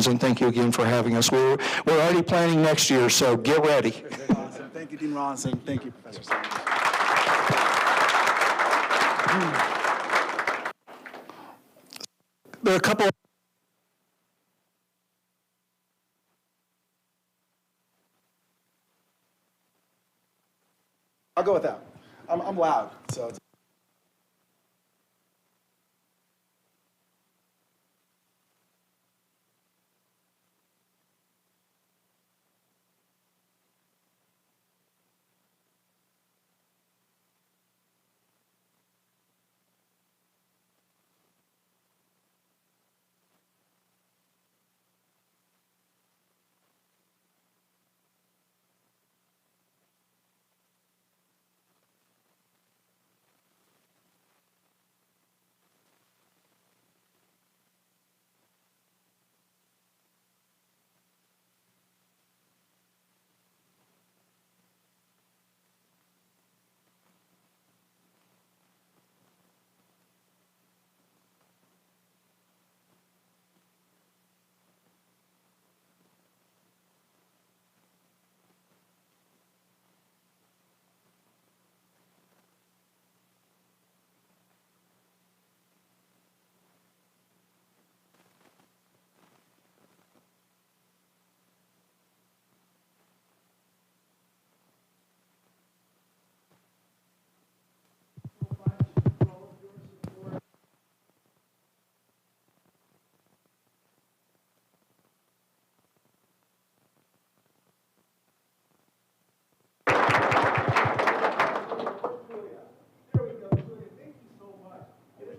And thank you again for having us. We're already planning next year, so get ready. Awesome. Thank you, Dean Rawlinson. Thank you, Professor Simon. There are a couple of I'll go with that. I'm loud, so it's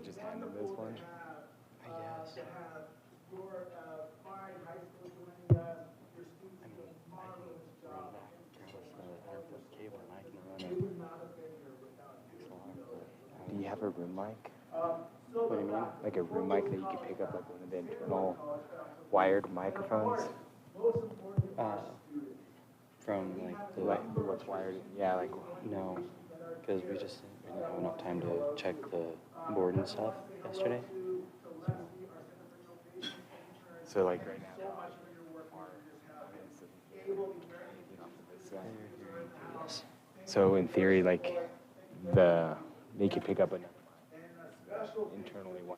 just hand them this one. I guess. Do you have a room mic? What do you mean? Like a room mic that you could pick up like one of the internal wired microphones? From like the what's wired? Yeah, like no, because we just didn't have enough time to check the board and stuff yesterday. So like right now. So in theory, like they could pick up an internally one.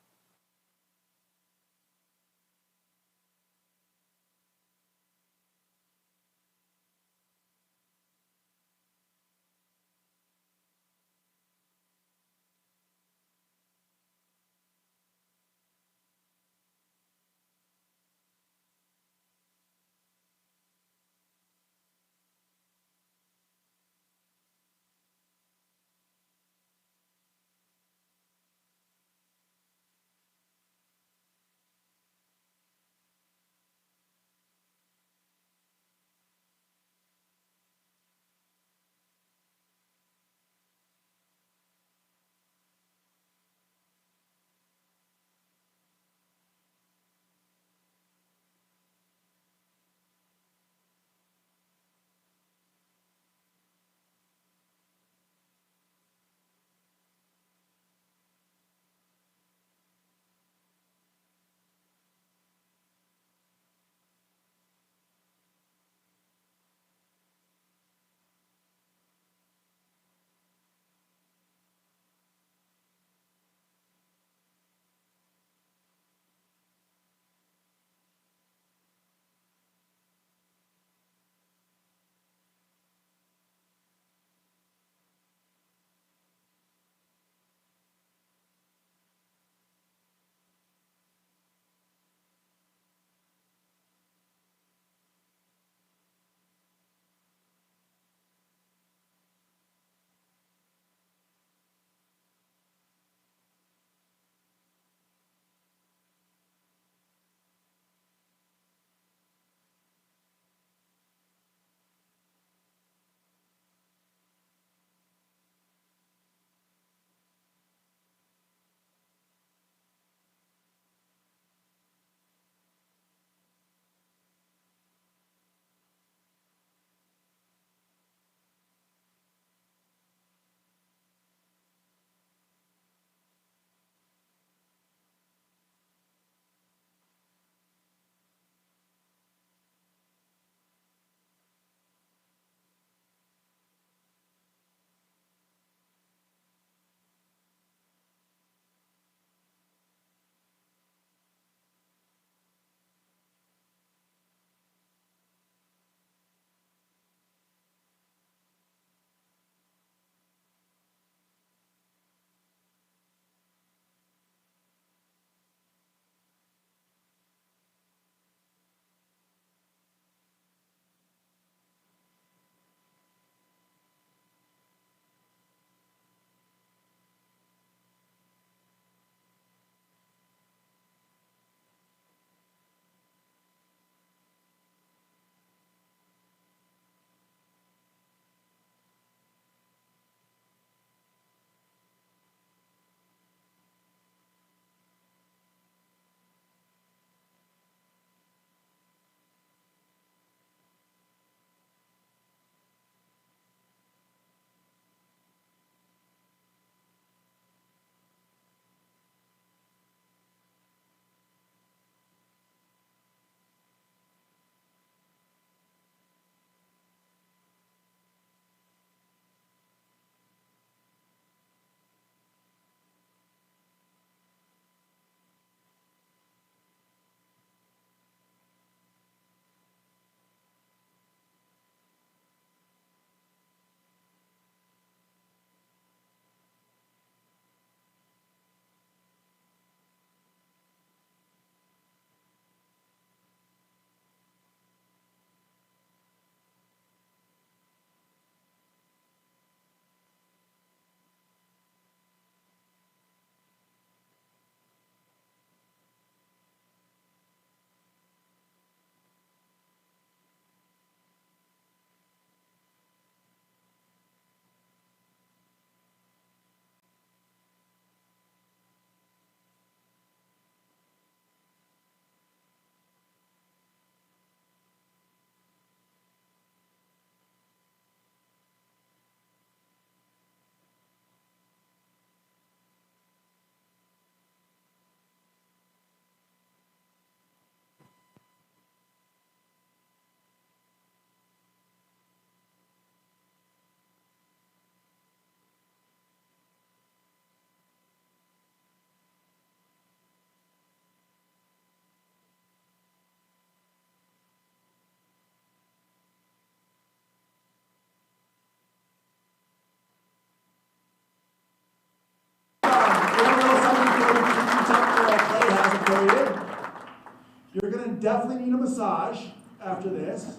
to definitely need a massage after this,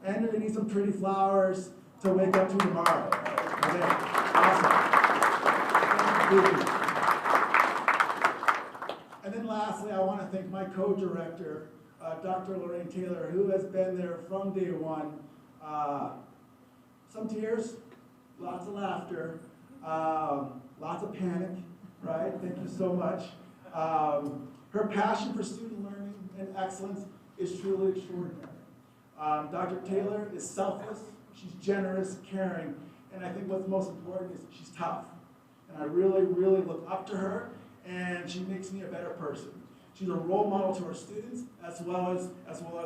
and you're going to need some pretty flowers to wake up to tomorrow. Okay, awesome. Thank you. And then lastly, I want to thank my co-director, Dr. Lorraine Taylor, who has been there from day one. Some tears, lots of laughter, lots of panic, right? Thank you so much. Her passion for student learning and excellence is truly extraordinary. Dr. Taylor is selfless, she's generous, caring, and I think what's most important is she's tough. And I really, really look up to her, and she makes me a better person. She's a role model to her students as well as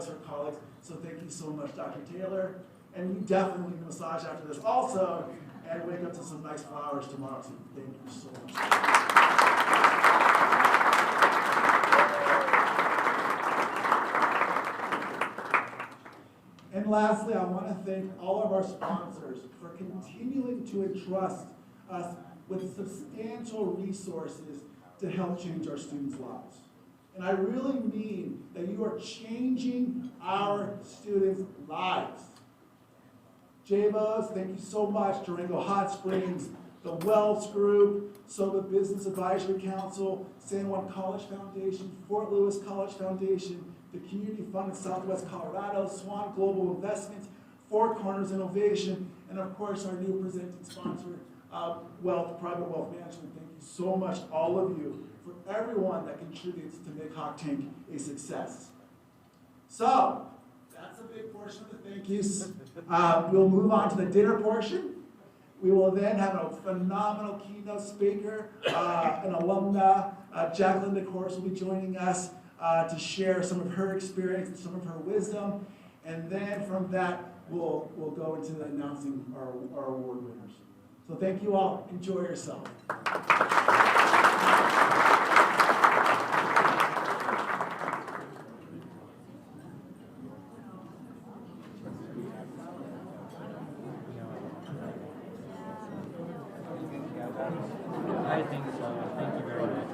her colleagues. So thank you so much, Dr. Taylor. And you definitely need a massage after this also, and wake up to some nice flowers tomorrow. So thank you so much. And lastly, I want to thank all of our sponsors for continuing to entrust us with substantial resources to help change our students' lives. And I really mean that you are changing our students' lives. JBOS, thank you so much. Durango Hot Springs, the Wells Group, SOBA Business Advisory Council, San Juan College Foundation, Fort Lewis College Foundation, the Community Fund in Southwest Colorado, Swan Global Investments, Four Corners Innovation, and of course our new presenting sponsor, Private Wealth Management. Thank you so much, all of you, for everyone that contributes to make Hawk Tank a success. So, that's a big portion of the thank yous. We'll move on to the dinner portion. We will then have a phenomenal keynote speaker, an alumna, Jacqueline DeCourse will be joining us to share some of her experience and some of her wisdom. And then from that, we'll go into announcing our award winners. So thank you all. Enjoy yourself. I think so. Thank you very much.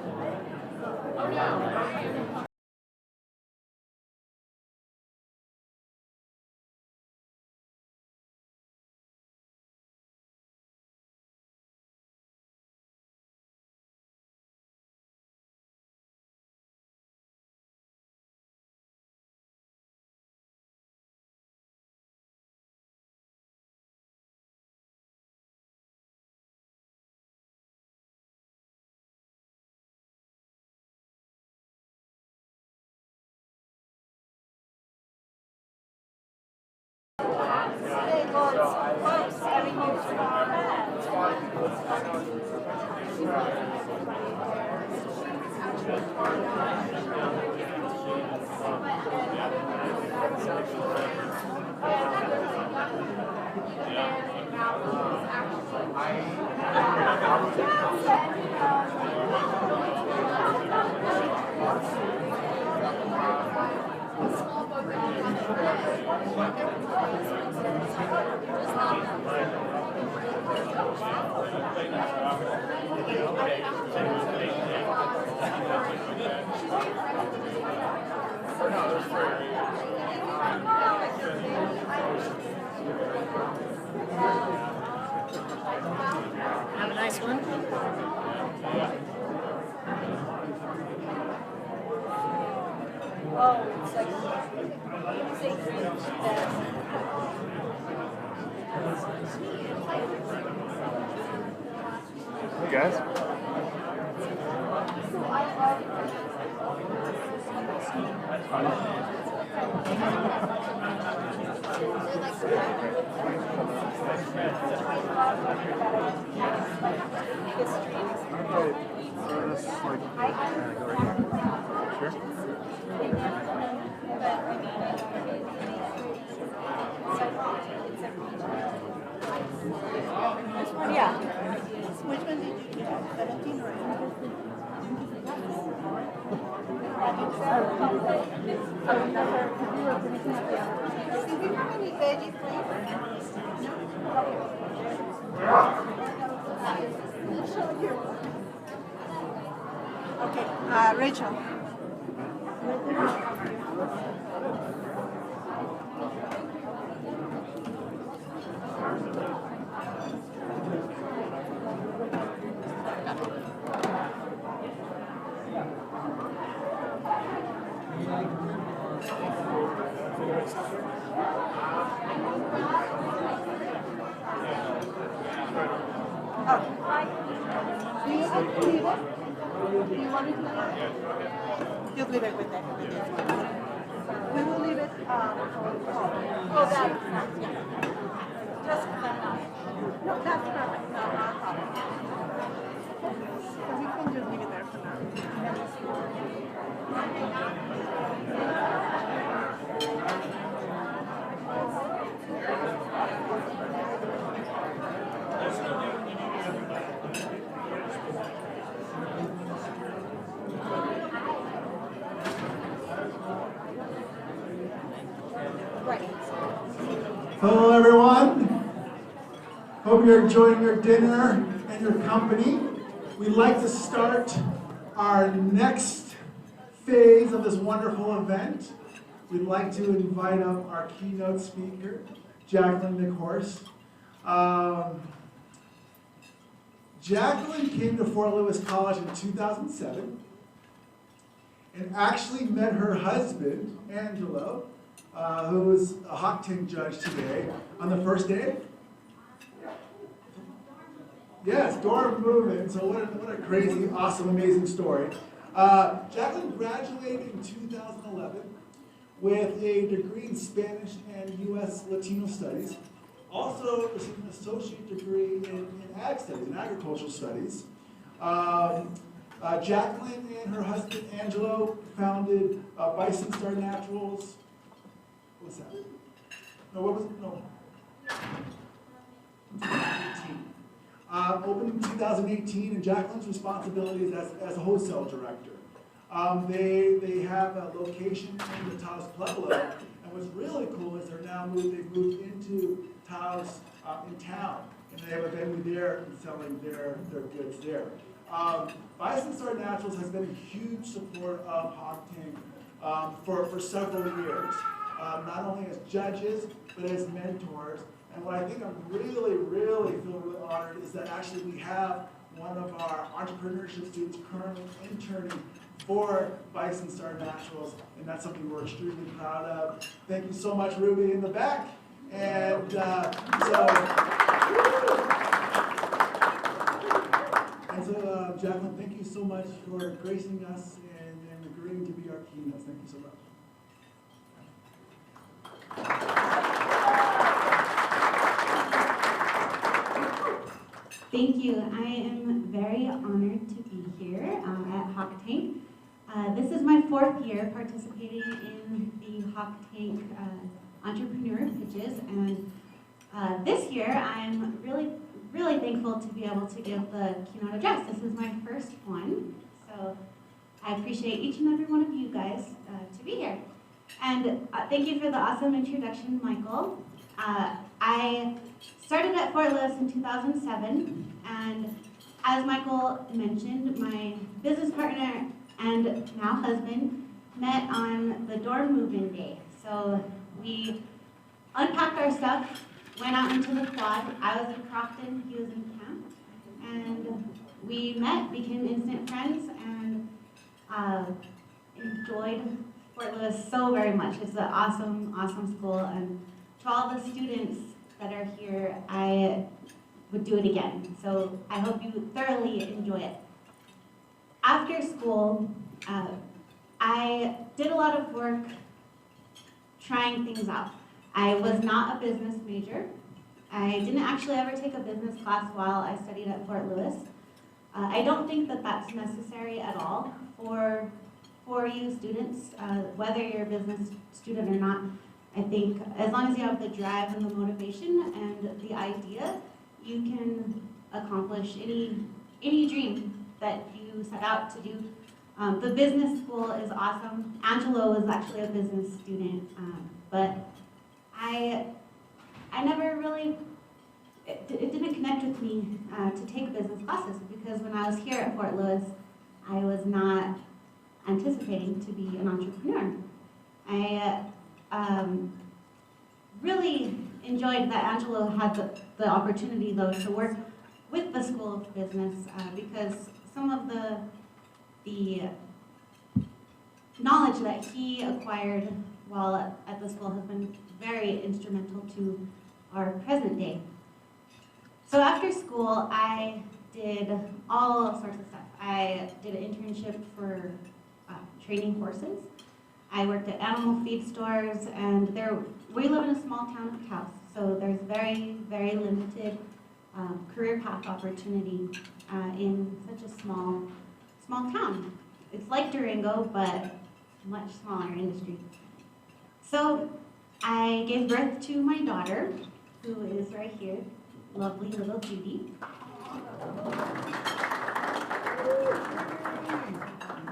Have a nice one. Oh, it's like Hey guys. Yeah. Which one did you get? 17 or 18? Do we have any veggies, please? Okay, Rachel. Do you have to leave it? Do you want me to leave it? Just leave it with this one. We will leave it, oh, that, yeah. Just that out. No, that's perfect. No, not a problem. So we can just leave it there for Hello, everyone. Hope you're enjoying your dinner and your company. We'd like to start our next phase of this wonderful event. We'd like to invite up our keynote speaker, Jacqueline McHorse. Jacqueline came to Fort Lewis College in 2007 and actually met her husband, Angelo, who is a hot tank judge today, on the first day. Yes, dorm movement. So what a crazy, awesome, amazing story. Jacqueline graduated in 2011 with a degree in Spanish and U.S. Latino Studies. Also received an associate degree in Ag Studies, in Agricultural Studies. Jacqueline and her husband, Angelo, founded Bison Star Naturals. What's that? No, what was it? No. 2018. Opened in 2018, and Jacqueline's responsibilities as a wholesale director. They have a location in the Taos Pueblo, and what's really cool is they've moved into Taos in town, and they have a venue there and selling their goods there. Bison Star Naturals has been a huge support of Hog Tank for several years. Not only as judges, but as mentors. And what I think I'm really feel really honored is that actually we have one of our entrepreneurship students currently interning for Bison Star Naturals, and that's something we're extremely proud of. Thank you so much, Ruby, in the back. And so, Jacqueline, thank you so much for gracing us and agreeing to be our keynotes. Thank you so much. Thank you. I am very honored to be here at Hawk Tank. This is my 4th year participating in the Hawk Tank Entrepreneur Pitches, and this year I'm really thankful to be able to give the keynote address. This is my first one, so I appreciate each and every one of you guys to be here. And thank you for the awesome introduction, Michael. I started at Fort Lewis in 2007, and as Michael mentioned, my business partner and now husband met on the dorm move-in day. So we unpacked our stuff, went out into the quad. I was in Crofton, he was in camp, and we met, became instant friends, and enjoyed Fort Lewis so very much. It's an awesome, awesome school, and to all the students that are here, I would do it again. So I hope you thoroughly enjoy it. After school, I did a lot of work trying things out. I was not a business major. I didn't actually ever take a business class while I studied at Fort Lewis. I don't think that that's necessary at all for you students, whether you're a business student or not. I think as long as you have the drive and the motivation and the idea, you can accomplish any dream that you set out to do. The business school is awesome. Angelo was actually a business student, but I never really, it didn't connect with me to take business classes, because when I was here at Fort Lewis, I was not anticipating to be an entrepreneur. I really enjoyed that Angelo had the opportunity, though, to work with the School of Business because some of the knowledge that he acquired while at the school has been very instrumental to our present day. So after school, I did all sorts of stuff. I did an internship for training horses. I worked at animal feed stores, and we live in a small town of Taos, so there's very, very limited career path opportunity in such a small town. It's like Durango, but much smaller industry. So I gave birth to my daughter, who is right here, lovely little Judy.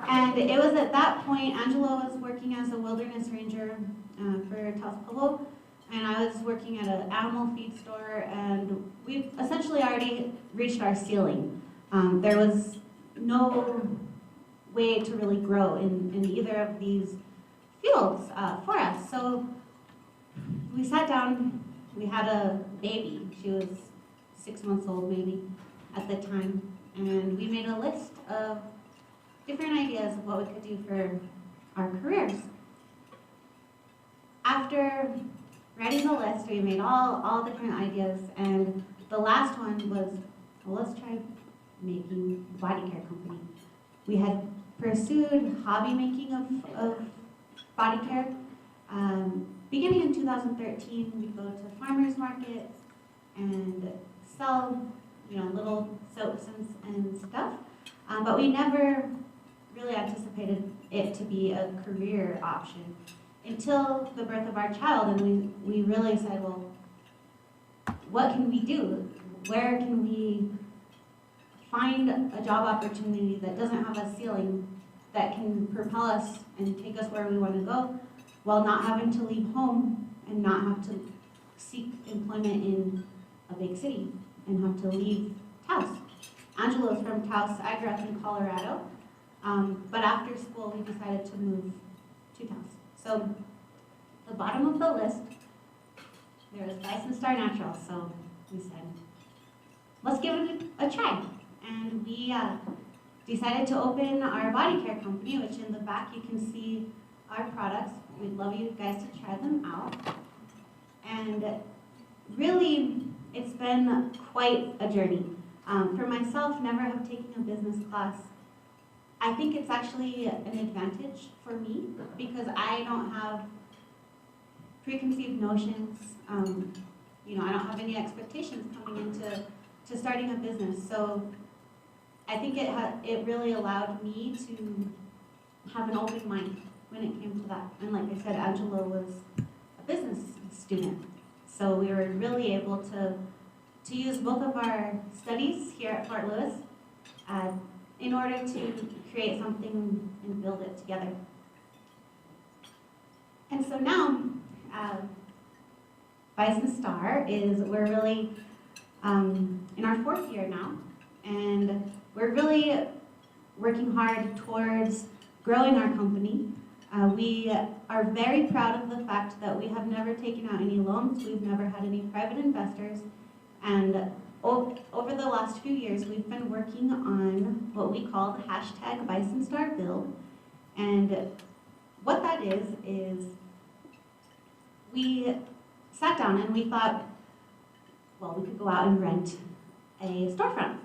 And it was at that point, Angelo was working as a wilderness ranger for Taos Pueblo, and I was working at an animal feed store, and we essentially already reached our ceiling. There was no way to really grow in either of these fields for us. So we sat down, we had a baby. She was 6 months old maybe at the time, and we made a list of different ideas of what we could do for our careers. After writing the list, we made all different ideas, and the last one was, well, let's try making a body care company. We had pursued hobby making of body care. Beginning in 2013, we'd go to farmers markets and sell, little soaps and stuff. But we never really anticipated it to be a career option until the birth of our child, and we really said, well, what can we do? Where can we find a job opportunity that doesn't have a ceiling, that can propel us and take us where we want to go, while not having to leave home and not have to seek employment in a big city and have to leave Taos. Angelo is from Taos. I grew up in Colorado. But after school, we decided to move to Taos. So the bottom of the list, there was Bison Star Natural. So we said, let's give it a try. And we decided to open our body care company, which in the back you can see our products. We'd love you guys to try them out. And really, it's been quite a journey. For myself, never have taken a business class. I think it's actually an advantage for me because I don't have preconceived notions. I don't have any expectations coming into starting a business. So I think it really allowed me to have an open mind when it came to that. And like I said, Angelo was a business student. So we were really able to use both of our studies here at Fort Lewis in order to create something and build it together. And so now, Bison Star we're really in our 4th year now, and we're really working hard towards growing our company. We are very proud of the fact that we have never taken out any loans, we've never had any private investors, and over the last few years, we've been working on what we call the hashtag Bison Star Build. And what that is we sat down and we thought, well, we could go out and rent a storefront,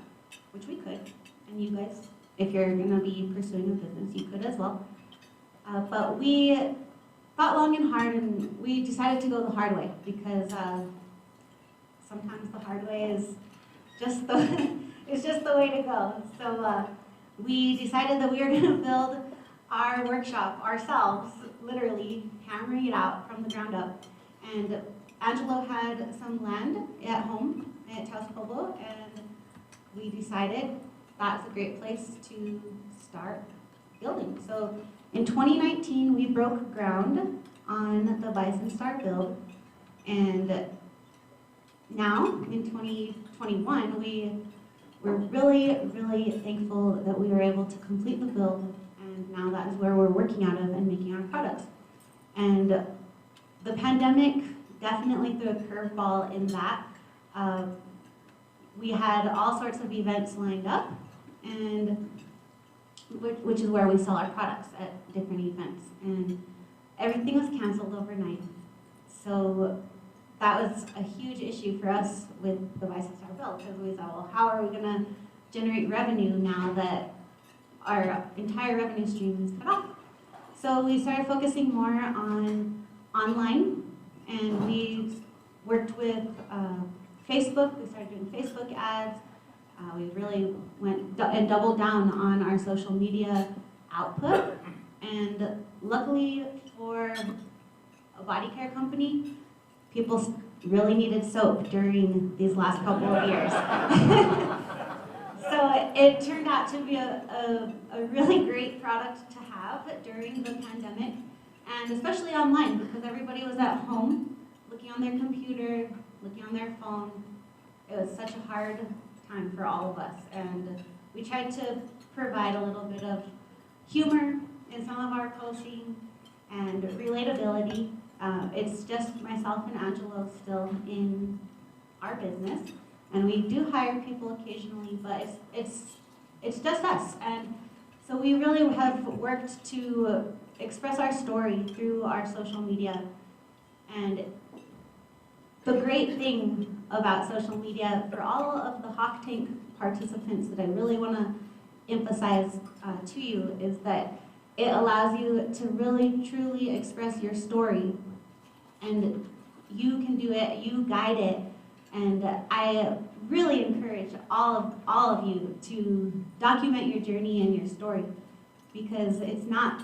which we could. And you guys, if you're gonna be pursuing a business, you could as well. But we thought long and hard, and we decided to go the hard way because sometimes the hard way is just the way to go. So we decided that we were going to build our workshop ourselves, literally hammering it out from the ground up. And Angelo had some land at home at Taos Pueblo, and we decided that's a great place to start building. So in 2019, we broke ground on the Bison Star build, and now, in 2021, we're really, really thankful that we were able to complete the build, and now that is where we're working out of and making our products. And the pandemic definitely threw a curveball in that. We had all sorts of events lined up, and which is where we sell our products at different events. And everything was canceled overnight. So that was a huge issue for us with the Bison Star Bill, because we thought, well, how are we gonna generate revenue now that our entire revenue stream is cut off? So we started focusing more on online, and we worked with Facebook. We started doing Facebook ads. We really went and doubled down on our social media output. And luckily for a body care company, people really needed soap during these last couple of years. So it turned out to be a really great product to have during the pandemic, and especially online, because everybody was at home, looking on their computer, looking on their phone. It was such a hard time for all of us, and we tried to provide a little bit of humor in some of our posting and relatability. It's just myself and Angelo still in our business, and we do hire people occasionally, but it's just us. And so we really have worked to express our story through our social media. And the great thing about social media for all of the Hawk Tank participants that I really want to emphasize to you is that it allows you to really truly express your story, and you can do it, you guide it, and I really encourage all of you to document your journey and your story, because it's not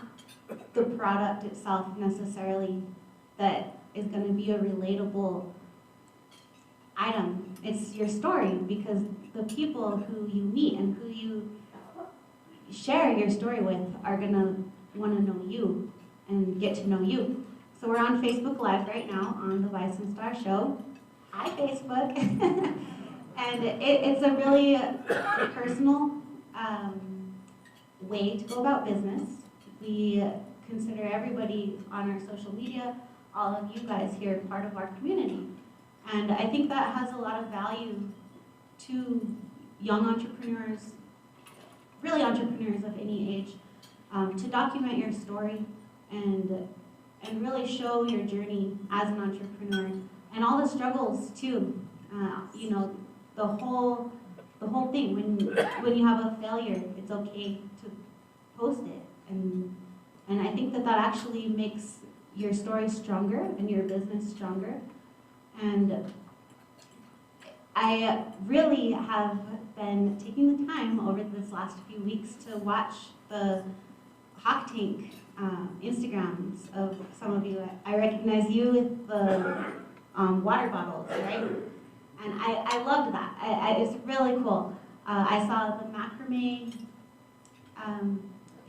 the product itself necessarily that is going to be a relatable item. It's your story, because the people who you meet and who you share your story with are going to want to know you and get to know you. So we're on Facebook Live right now on the Bison Star Show. Hi, Facebook. And it's a really personal way to go about business. We consider everybody on our social media, all of you guys here, part of our community. And I think that has a lot of value to young entrepreneurs, really entrepreneurs of any age, to document your story and really show your journey as an entrepreneur and all the struggles too. You know, the whole thing. When you have a failure, it's okay to post it, and I think that actually makes your story stronger and your business stronger. And I really have been taking the time over this last few weeks to watch the Hawk Tank Instagrams of some of you. I recognize you with the water bottles, right? And I loved that. It's really cool. I saw the macrame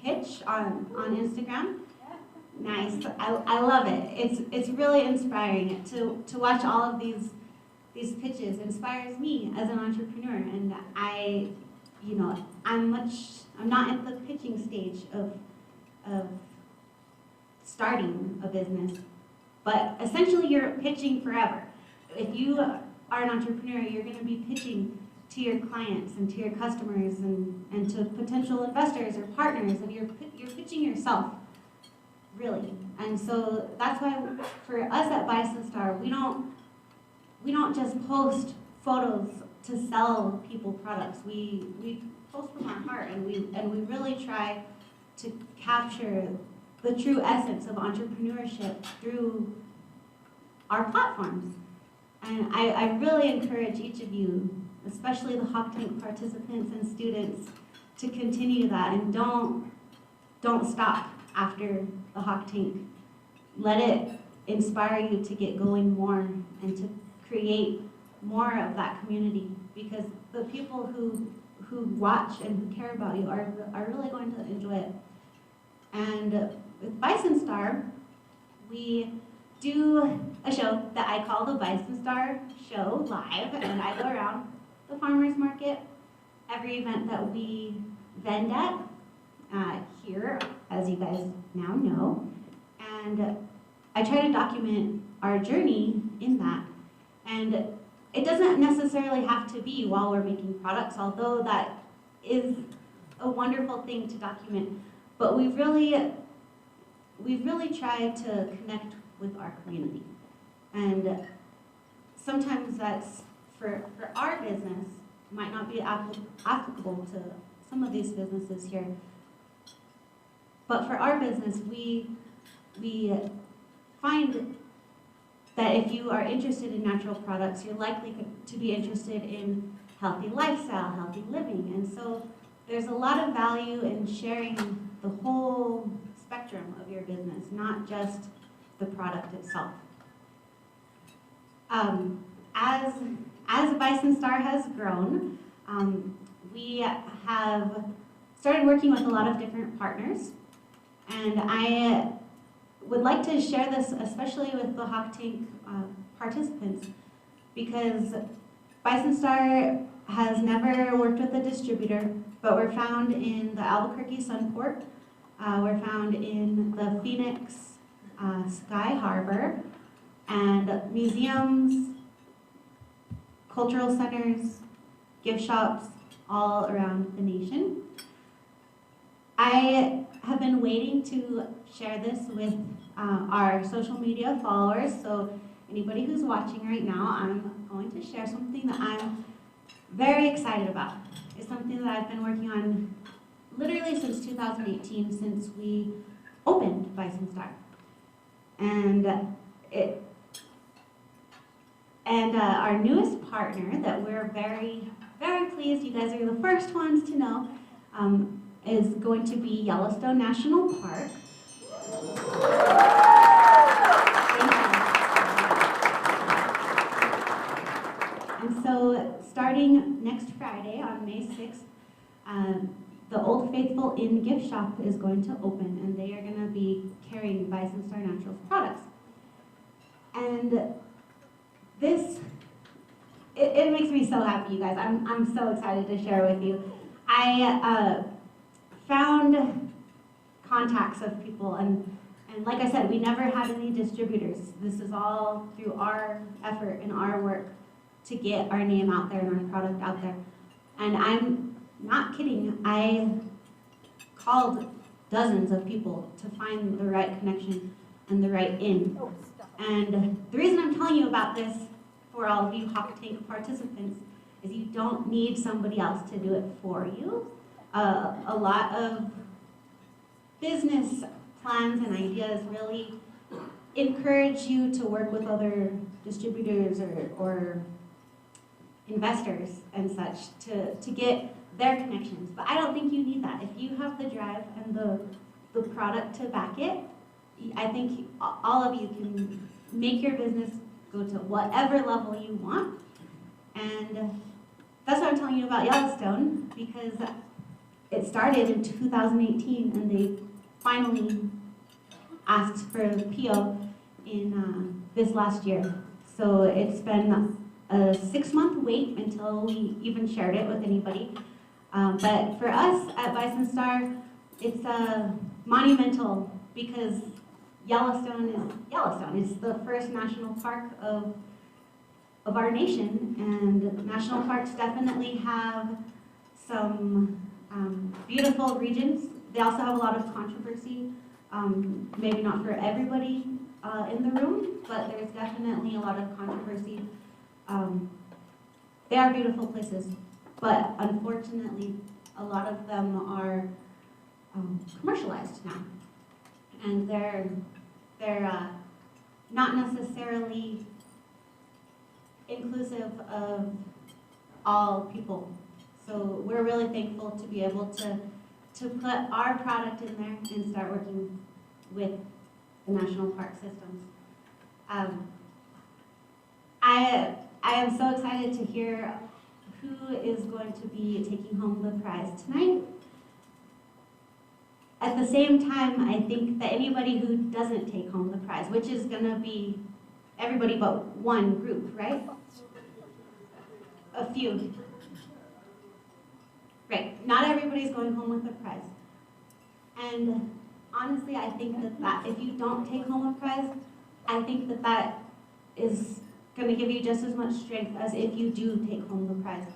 pitch on Instagram. Nice. I love it. It's really inspiring to watch all of these pitches. Inspires me as an entrepreneur, and I'm not at the pitching stage of starting a business, but essentially you're pitching forever. If you are an entrepreneur, you're going to be pitching to your clients and to your customers and to potential investors or partners, and you're pitching yourself, really. And so that's why for us at Bison Star, we don't just post photos to sell people products. We post from our heart, and we really try to capture the true essence of entrepreneurship through our platforms. And I really encourage each of you, especially the Hawk Tank participants and students, to continue that, and don't stop after the Hawk Tank. Let it inspire you to get going more and to create more of that community, because the people who watch and who care about you are really going to enjoy it. And with Bison Star, we do a show that I call the Bison Star Show Live, and I go around the farmers market, every event that we vend at here, as you guys now know. And I try to document our journey in that. And it doesn't necessarily have to be while we're making products, although that is a wonderful thing to document. But we've really tried to connect with our community. And sometimes that's, for our business, might not be applicable to some of these businesses here. But for our business, we find that if you are interested in natural products, you're likely to be interested in healthy lifestyle, healthy living. And so there's a lot of value in sharing the whole spectrum of your business, not just the product itself. As Bison Star has grown, we have started working with a lot of different partners. And I would like to share this, especially with the Hawk Tank participants, because Bison Star has never worked with a distributor, but we're found in the Albuquerque Sunport, we're found in the Phoenix Sky Harbor, and museums, cultural centers, gift shops all around the nation. I have been waiting to share this with our social media followers, so anybody who's watching right now, I'm going to share something that I'm very excited about. It's something that I've been working on literally since 2018, since we opened Bison Star. And our newest partner that we're very, very pleased, you guys are the first ones to know, is going to be Yellowstone National Park. And so starting next Friday on May 6th, the Old Faithful Inn gift shop is going to open, and they are going to be carrying Bison Star Naturals products. And this, it makes me so happy, you guys. I'm so excited to share with you. I found contacts of people, and like I said, we never had any distributors. This is all through our effort and our work to get our name out there and our product out there. And I'm not kidding, I called dozens of people to find the right connection and the right in. And the reason I'm telling you about this for all of you Hawk Tank participants is you don't need somebody else to do it for you. A lot of business plans and ideas really encourage you to work with other distributors or investors and such to get their connections. But I don't think you need that. If you have the drive and the product to back it, I think all of you can make your business go to whatever level you want. And that's what I'm telling you about Yellowstone, because it started in 2018 and they finally asked for a PO in this last year. So it's been a 6-month wait until we even shared it with anybody. But for us at Bison Star, it's monumental because Yellowstone is Yellowstone. It's the first national park of our nation, and national parks definitely have some beautiful regions. They also have a lot of controversy, maybe not for everybody in the room, but there's definitely a lot of controversy. They are beautiful places, but unfortunately, a lot of them are commercialized now, and they're not necessarily inclusive of all people. So we're really thankful to be able to put our product in there and start working with the national park systems. I am so excited to hear who is going to be taking home the prize tonight. At the same time, I think that anybody who doesn't take home the prize, which is going to be everybody but one group, right? A few. Right, not everybody's going home with a prize. And honestly, I think that if you don't take home a prize, I think that that is gonna give you just as much strength as if you do take home the prize.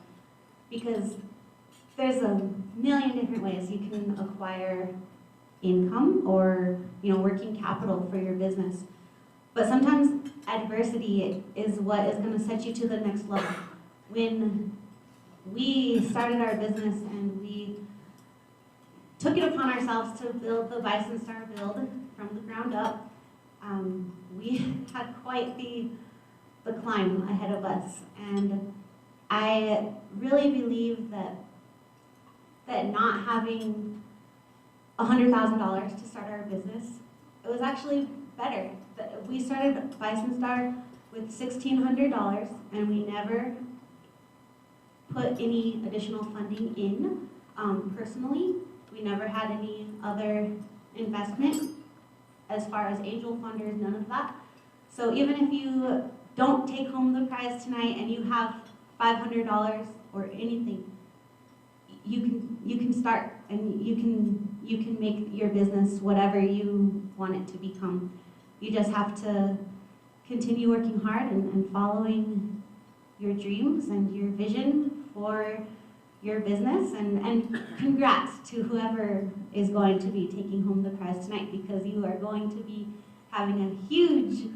Because there's a million different ways you can acquire income or, working capital for your business. But sometimes adversity is what is gonna set you to the next level. When we started our business and we took it upon ourselves to build the Bison Star build from the ground up, we had quite the climb ahead of us. And I really believe that not having $100,000 to start our business, it was actually better. We started Bison Star with $1,600 and we never put any additional funding in. Personally, we never had any other investment as far as angel funders, none of that. So even if you don't take home the prize tonight and you have $500 or anything, you can start and you can make your business whatever you want it to become. You just have to continue working hard and following your dreams and your vision for your business, and congrats to whoever is going to be taking home the prize tonight, because you are going to be having a huge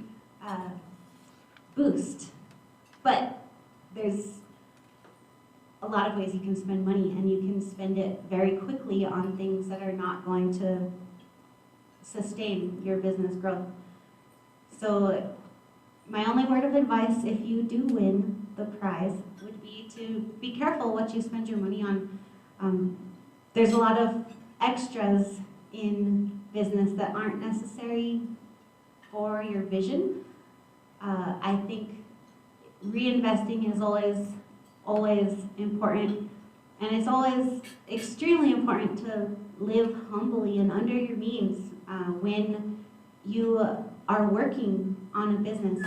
boost. But there's a lot of ways you can spend money, and you can spend it very quickly on things that are not going to sustain your business growth. So my only word of advice, if you do win the prize, would be to be careful what you spend your money on. There's a lot of extras in business that aren't necessary for your vision. I think reinvesting is always important, and it's always extremely important to live humbly and under your means when you are working on a business.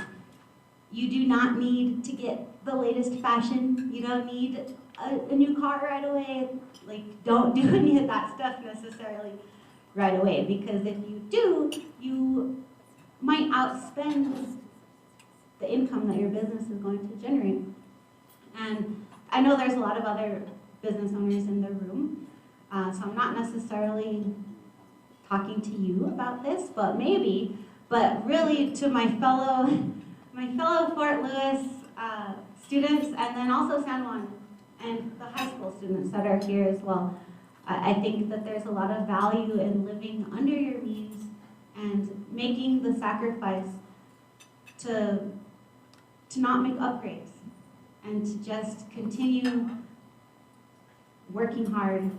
You do not need to get the latest fashion. You don't need a new car right away. Like, don't do any of that stuff necessarily right away, because if you do, you might outspend the income that your business is going to generate. And I know there's a lot of other business owners in the room, so I'm not necessarily talking to you about this, but maybe, but really to my fellow Fort Lewis students, and then also San Juan and the high school students that are here as well. I think that there's a lot of value in living under your means and making the sacrifice to not make upgrades and to just continue working hard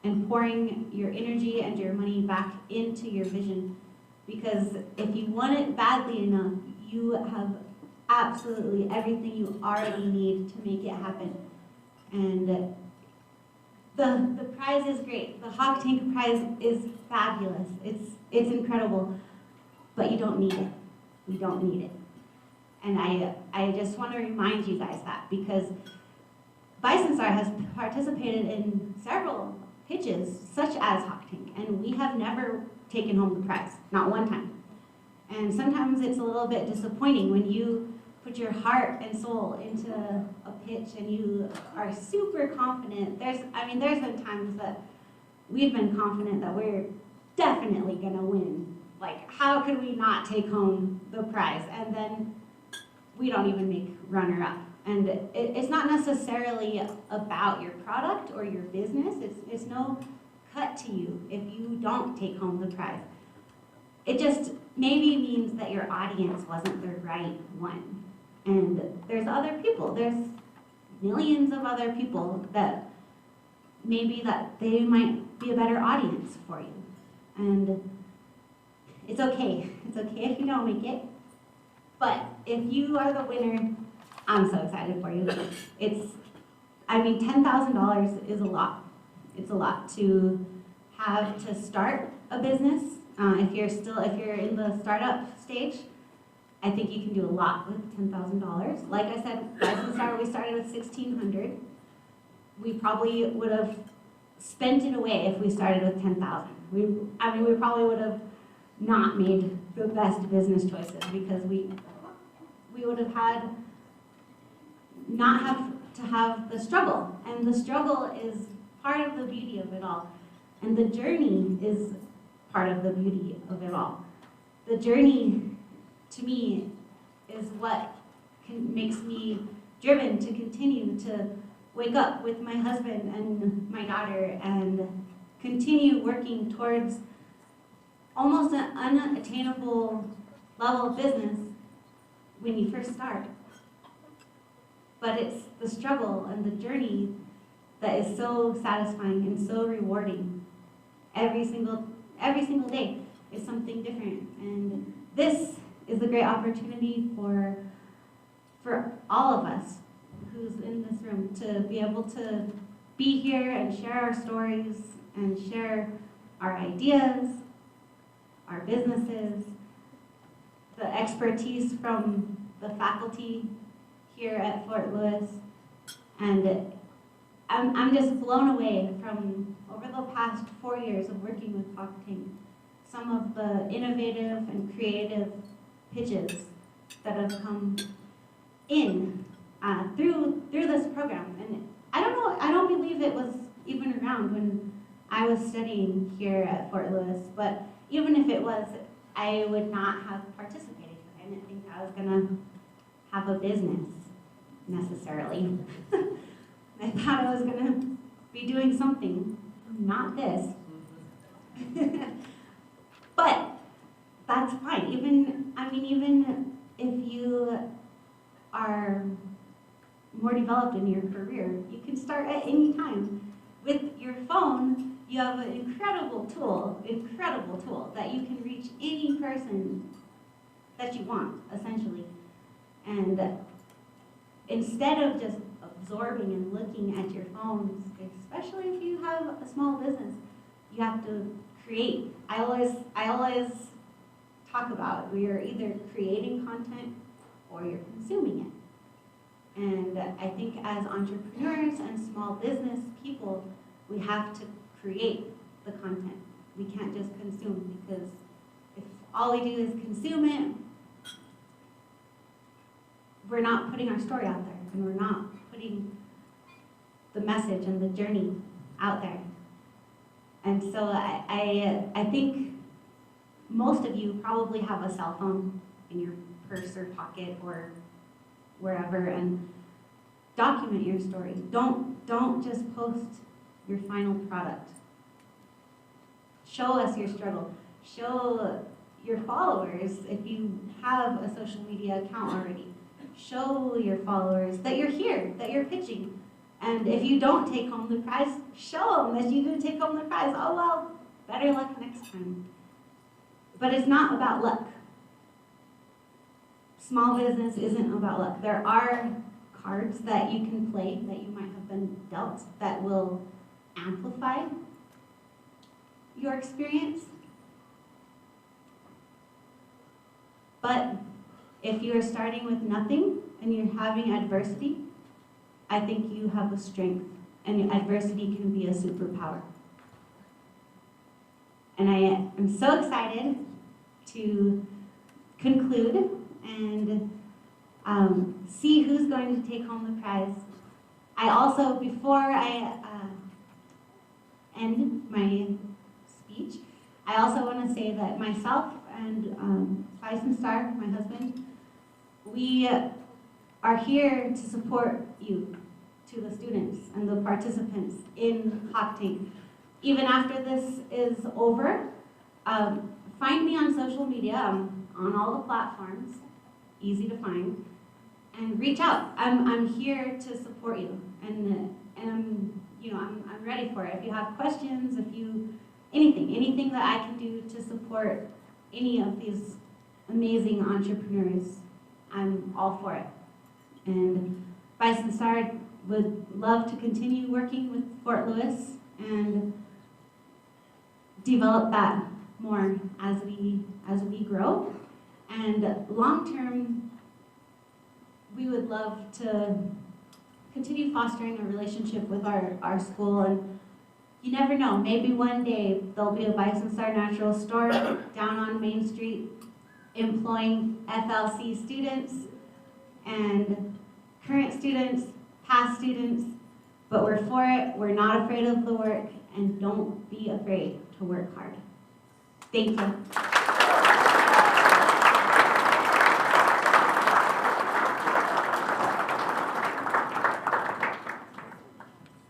and pouring your energy and your money back into your vision. Because if you want it badly enough, you have absolutely everything you already need to make it happen. And the prize is great. The Hawk Tank prize is fabulous. It's incredible, but you don't need it. You don't need it. And I just want to remind you guys that, because Bison Star has participated in several pitches, such as Hawk Tank, and we have never taken home the prize, not one time. And sometimes it's a little bit disappointing when you put your heart and soul into a pitch and you are super confident. There's been times that we've been confident that we're definitely gonna win. Like, how could we not take home the prize? And then we don't even make runner-up. And it's not necessarily about your product or your business. It's no cut to you if you don't take home the prize. It just maybe means that your audience wasn't the right one. And there's other people, there's millions of other people that maybe that they might be a better audience for you. And it's okay. It's okay if you don't make it. But if you are the winner, I'm so excited for you. $10,000 is a lot. It's a lot to have to start a business. If you're in the startup stage, I think you can do a lot with $10,000. Like I said, Bison Star, we started with $1,600. We probably would have spent it away if we started with $10,000. We probably would have not made the best business choices, because we would have had not have to have the struggle, and the struggle is part of the beauty of it all, and the journey is part of the beauty of it all. The journey, to me, is what makes me driven to continue to wake up with my husband and my daughter and continue working towards almost an unattainable level of business when you first start. But it's the struggle and the journey that is so satisfying and so rewarding. Every single day is something different. And this is a great opportunity for all of us who's in this room to be able to be here and share our stories and share our ideas, our businesses, the expertise from the faculty here at Fort Lewis. And I'm just blown away from, over the past 4 years of working with Octane, some of the innovative and creative pitches that have come in through this program. And I don't know, I don't believe it was even around when I was studying here at Fort Lewis, but even if it was, I would not have participated. I didn't think I was gonna have a business necessarily. I thought I was gonna be doing something, not this. But that's fine. Even if you are more developed in your career, you can start at any time. With your phone, you have an incredible tool that you can reach any person that you want, essentially. And instead of just absorbing and looking at your phones, especially if you have a small business, you have to create. I always talk about, we are either creating content or you're consuming it. And I think as entrepreneurs and small business people, we have to create the content. We can't just consume, because if all we do is consume it, we're not putting our story out there, and we're not putting the message and the journey out there. And so I think most of you probably have a cell phone in your purse or pocket or wherever, and document your story. Don't just post your final product. Show us your struggle. Show your followers, if you have a social media account already, show your followers that you're here, that you're pitching. And if you don't take home the prize, show them that you didn't take home the prize. Oh well, better luck next time. But it's not about luck. Small business isn't about luck. There are cards that you can play, that you might have been dealt, that will amplify your experience. But if you're starting with nothing and you're having adversity, I think you have a strength, and adversity can be a superpower. And I am so excited to conclude and see who's going to take home the prize. I also, before I end my speech, I also want to say that myself and Bison Star, my husband, we are here to support you, to the students and the participants in Octane. Even after this is over, find me on social media. I'm on all the platforms, easy to find, and reach out. I'm here to support you, and I'm ready for it. If you have questions, if you anything that I can do to support any of these amazing entrepreneurs, I'm all for it. And Bison Star would love to continue working with Fort Lewis and develop that more as we grow. And long term, we would love to continue fostering a relationship with our school. And you never know, maybe one day there'll be a Bison Star Natural store down on Main Street employing FLC students and current students, past students, but we're for it, we're not afraid of the work, and don't be afraid to work hard. Thank you.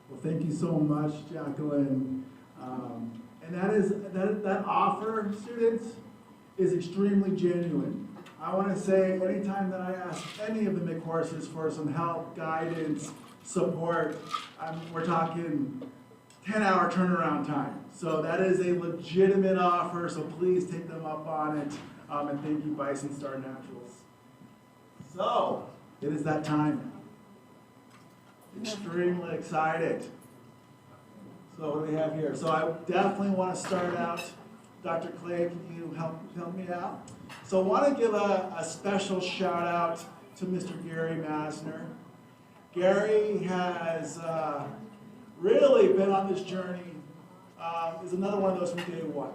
Well, thank you so much, Jacqueline. And that offer, students, is extremely genuine. I want to say anytime that I ask any of the McHorses for some help, guidance, support, we're talking 10-hour turnaround time. So that is a legitimate offer, so please take them up on it. And thank you, Bison Star Naturals. So, it is that time. Extremely excited. So what do we have here? So I definitely want to start out. Dr. Clay, can you help me out? So I want to give a special shout out to Mr. Gary Masner. Gary has really been on this journey. Is another one of those from day one.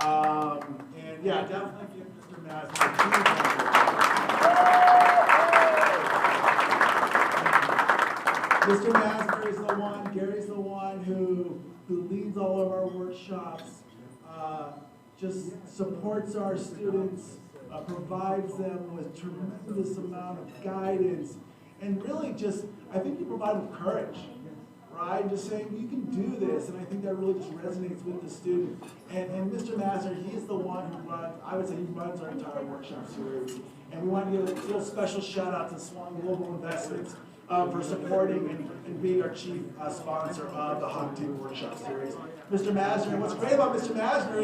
And yeah, definitely give Mr. Masner a huge hand. Mr. Masner is the one, Gary's the one who leads all of our workshops, just supports our students, provides them with tremendous amount of guidance, and really just, I think you provide them courage, right? Just saying, you can do this, and I think that really just resonates with the student. And Mr. Masner, he's the one who runs, I would say he runs our entire workshop series. And we want to give a real special shout out to Swan Global Investments for supporting and being our chief sponsor of the Hot Take Workshop Series. Mr. Masner, and what's great about Mr. Masner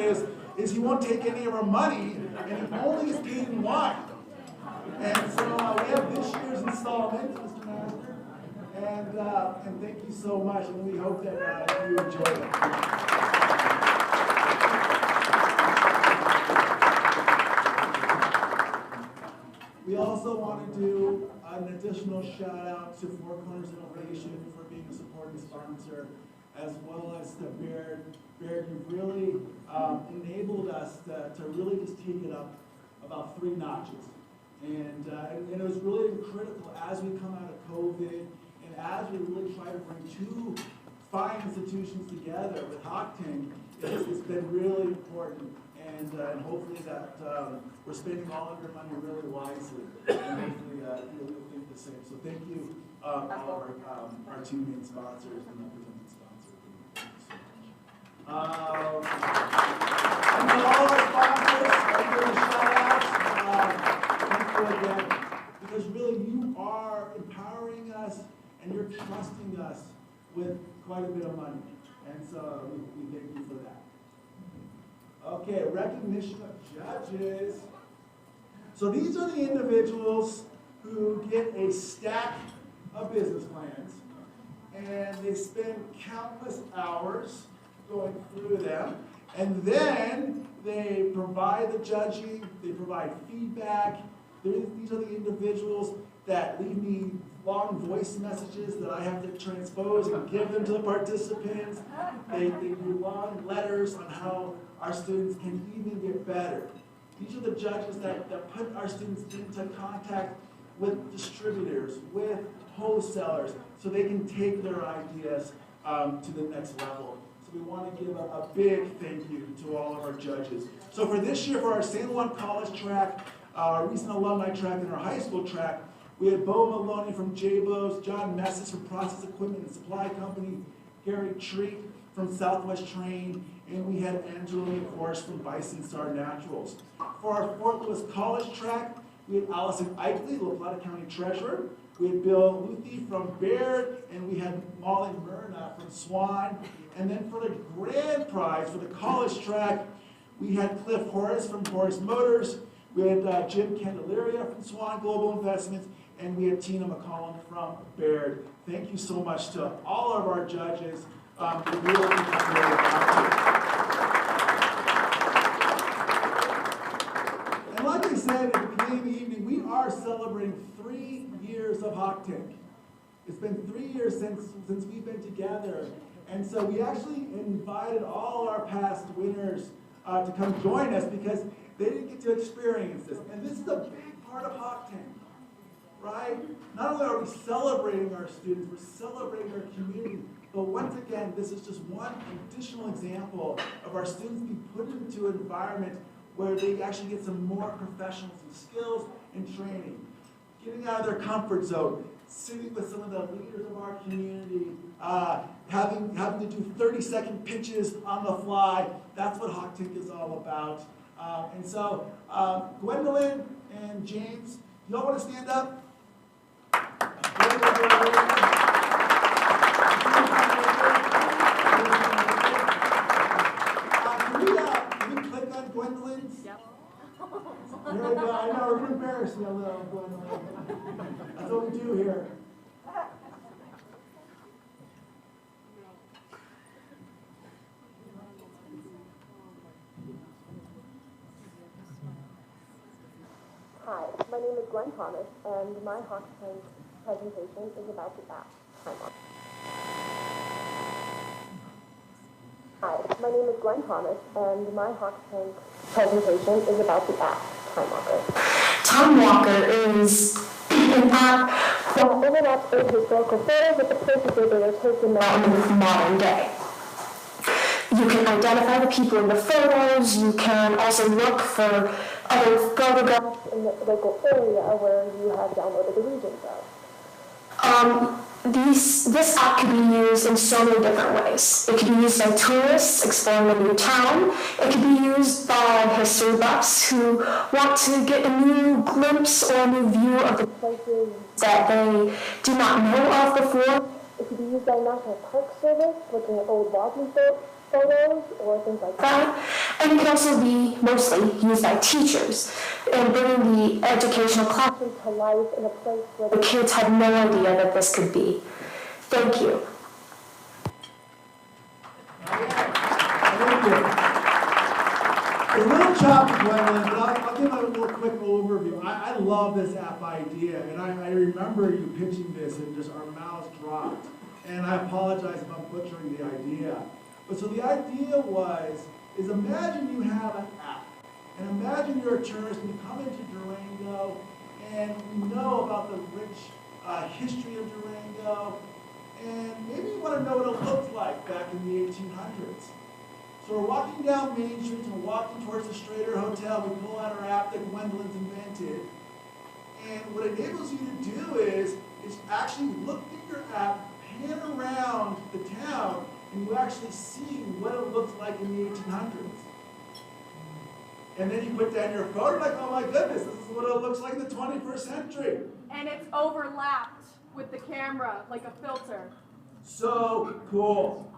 is he won't take any of our money, and he only is paid in wine. And so we have this year's installment, Mr. Masner, and thank you so much, and we hope that you enjoy it. We also want to do an additional shout out to Four Corners Innovation for being a supporting sponsor, as well as to Baird. Baird, you've really enabled us to really just take it up about 3 notches. And it was really critical as we come out of COVID and as we really try to bring 2 fine institutions together with Octane. It's been really important. And hopefully that we're spending all of your money really wisely, and hopefully you'll think the same. So thank you, all of our 2 main sponsors and representing sponsors. And to all our sponsors, I'm going to shout out. Thank you again, because really you are empowering us and you're trusting us with quite a bit of money, and so we thank you for that. Okay, recognition of judges. So these are the individuals who get a stack of business plans, and they spend countless hours going through them, and then they provide the judging, they provide feedback. These are the individuals that leave me long voice messages that I have to transpose and give them to the participants. They do long letters on how our students can even get better. These are the judges that put our students into contact with distributors, with wholesalers, so they can take their ideas to the next level. So we want to give a big thank you to all of our judges. So for this year, for our San Juan College track, our recent alumni track, and our high school track, we had Bo Maloney from J-Bo's, John Messis from Process Equipment and Supply Company, Gary Treat from Southwest Train, and we had Angela, of course, from Bison Star Naturals. For our Fort Lewis College track, we had Allison Eichley, the La Plata County Treasurer. We had Bill Luthi from Baird, and we had Molly Myrna from Swan. And then for the grand prize for the college track, we had Cliff Horace from Horace Motors. We had Jim Candelaria from Swan Global Investments, and we had Tina McCollum from Baird. Thank you so much to all of our judges. We really appreciate it. And like I said at the beginning of the evening, we are celebrating 3 years of Octane. It's been 3 years since we've been together. And so we actually invited all our past winners to come join us because they didn't get to experience this. And this is a big part of Hawk Tank, right? Not only are we celebrating our students, we're celebrating our community, but once again, this is just one additional example of our students being put into an environment where they actually get some more professional skills and training, getting out of their comfort zone, sitting with some of the leaders of our community, having to do 30-second pitches on the fly. That's what Hawk Tank is all about. And so, Gwendolyn and James, y'all want to stand up? Can we click on Gwendolyn's? Yep. There we go. I know, we're going to embarrass you a little, Gwendolyn. That's what we do here. Hi, my name is Gwen Thomas, and my Hawk Tank presentation is about the app Time Walker. Hi, my name is Gwen Thomas, and my Hawk Tank presentation is about the app Time Walker. Time Walker is an app that overlaps with historical photos with the places where they were taken now in the modern day. You can identify the people in the photos. You can also look for other photographs in the local area where you have downloaded the regions of. This app can be used in so many different ways. It can be used by tourists exploring a new town. It can be used by history buffs who want to get a new glimpse or a new view of the places that they do not know of before. It can be used by National Park Service, looking at old logging photos or things like that. And it can also be mostly used by teachers in bringing the educational classroom to life in a place where the kids had no idea that this could be. Thank you. Thank you. It's a little choppy, Gwendolyn, but I'll give a little quick overview. I love this app idea, and I remember you pitching this and just our mouths dropped. And I apologize if I'm butchering the idea. But so the idea is imagine you have an app, and imagine you're a tourist and you come into Durango, and you know about the rich history of Durango, and maybe you want to know what it looked like back in the 1800s. So we're walking down Main Street and we're walking towards the Strader Hotel. We pull out our app that Gwendolyn's invented, and what it enables you to do is actually look at your app, pan around the town, and you actually see what it looks like in the 1800s. And then you put down your photo, like, oh my goodness, this is what it looks like in the 21st century. And it's overlapped with the camera, like a filter. So cool.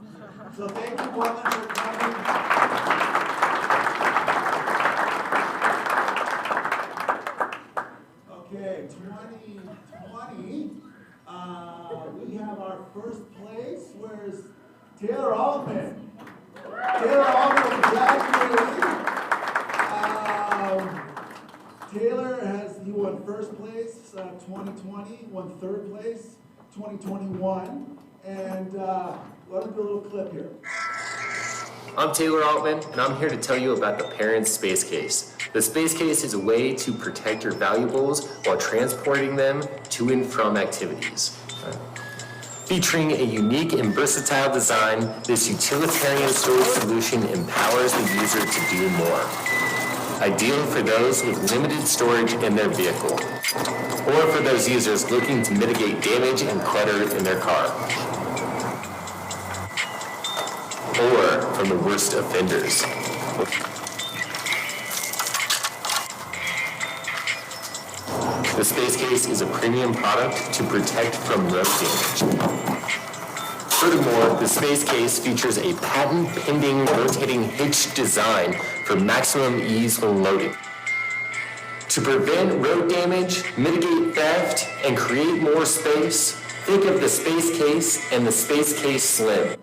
So thank you, Gwendolyn, for coming. Okay, 2020, we have our first place. Where's Taylor Altman? Taylor Altman graduated. Taylor he won first place 2020, won third place 2021, and let me do a little clip here. I'm Taylor Altman, and I'm here to tell you about the Parents Space Case. The Space Case is a way to protect your valuables while transporting them to and from activities. Featuring a unique and versatile design, this utilitarian storage solution empowers the user to do more. Ideal for those with limited storage in their vehicle, or for those users looking to mitigate damage and clutter in their car, or from the worst offenders. The Space Case is a premium product to protect from road damage. Furthermore, the Space Case features a patent-pending rotating hitch design for maximum ease when loading. To prevent road damage, mitigate theft, and create more space, think of the Space Case and the Space Case Slim.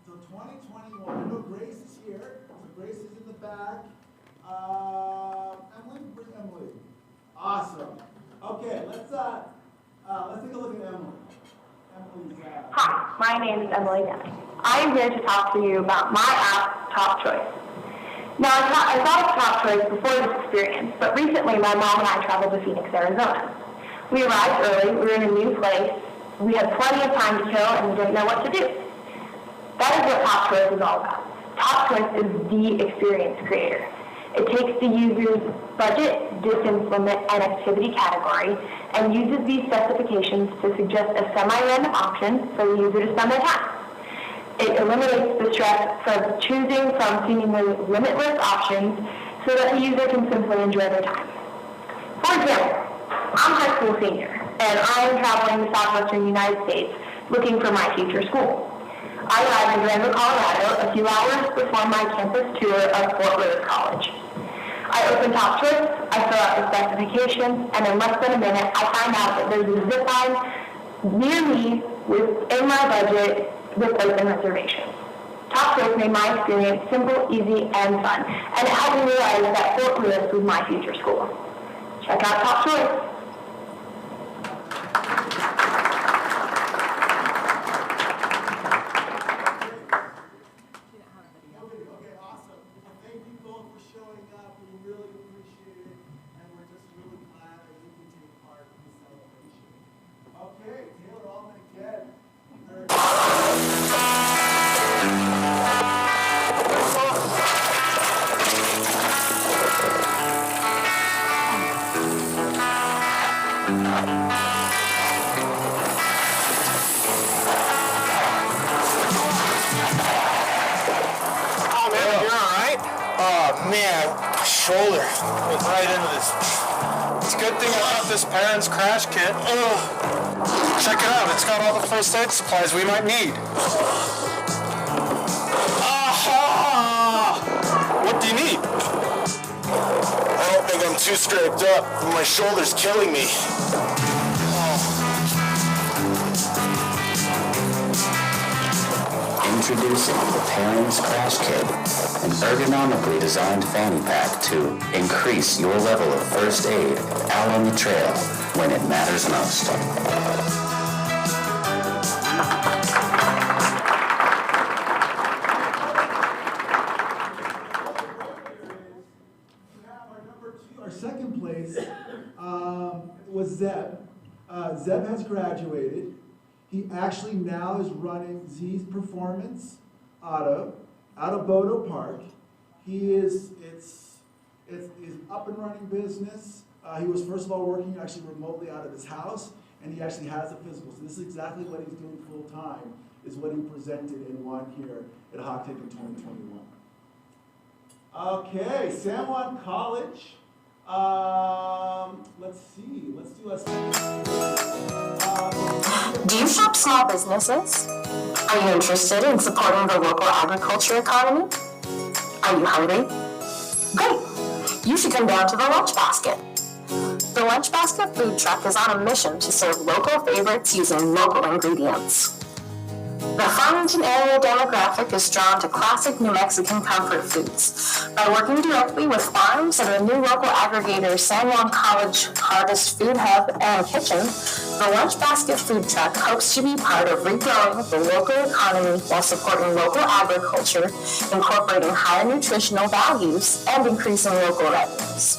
So 2021, I know Grace is here. So Grace is in the back. Emily, bring Emily. Awesome. Okay, let's take a look at Emily. Emily's, Hi, my name is Emily Denning. I am here to talk to you about my app, Top Choice. Now, I thought of Top Choice before this experience, but recently my mom and I traveled to Phoenix, Arizona. We arrived early, we were in a new place, we had plenty of time to kill, and we didn't know what to do. That is what Top Choice is all about. Top Choice is the experience creator. It takes the user's budget, distance limit, and activity category, and uses these specifications to suggest a semi-random option for the user to spend their time. It eliminates the stress from choosing from seemingly limitless options so that the user can simply enjoy their time. For example, I'm a high school senior, and I am traveling to southwestern United States looking for my future school. I arrived in Denver, Colorado a few hours before my campus tour of Fort Lewis College. I opened Top Choice, I fill out the specifications, and in less than a minute, I find out that there's a zip line near me within my budget with open reservations. Top Choice made my experience simple, easy, and fun, and it helped me realize that Fort Lewis was my future school. Check out Top Choice. Okay, awesome. Thank you both for showing up. We really appreciate it, and we're just really glad that you can take part in the celebration. Okay, Taylor Altman again. Man, my shoulder went right into this. It's a good thing I got this parents' crash kit. Check it out, it's got all the first aid supplies we might need. What do you need? I don't think I'm too scraped up. My shoulder's killing me. Introducing the Parents Crash Kit, an ergonomically designed fanny pack to increase your level of first aid out on the trail when it matters most. Our second place was Zeb. Zeb has graduated. He actually now is running Z's Performance Auto out of Bodo Park. It's up and running business. He was first of all working actually remotely out of his house, and he actually has a physical. So this is exactly what he's doing full time, is what he presented and won here at HawkTech in 2021. Okay, San Juan College. Let's see. Do you shop small businesses? Are you interested in supporting the local agriculture economy? Are you hungry? Great! You should come down to the Lunch Basket. The Lunch Basket food truck is on a mission to serve local favorites using local ingredients. The Farmington area demographic is drawn to classic New Mexican comfort foods. By working directly with farms and the new local aggregator San Juan College Harvest Food Hub and Kitchen, the Lunch Basket food truck hopes to be part of regrowing the local economy while supporting local agriculture, incorporating higher nutritional values, and increasing local revenues.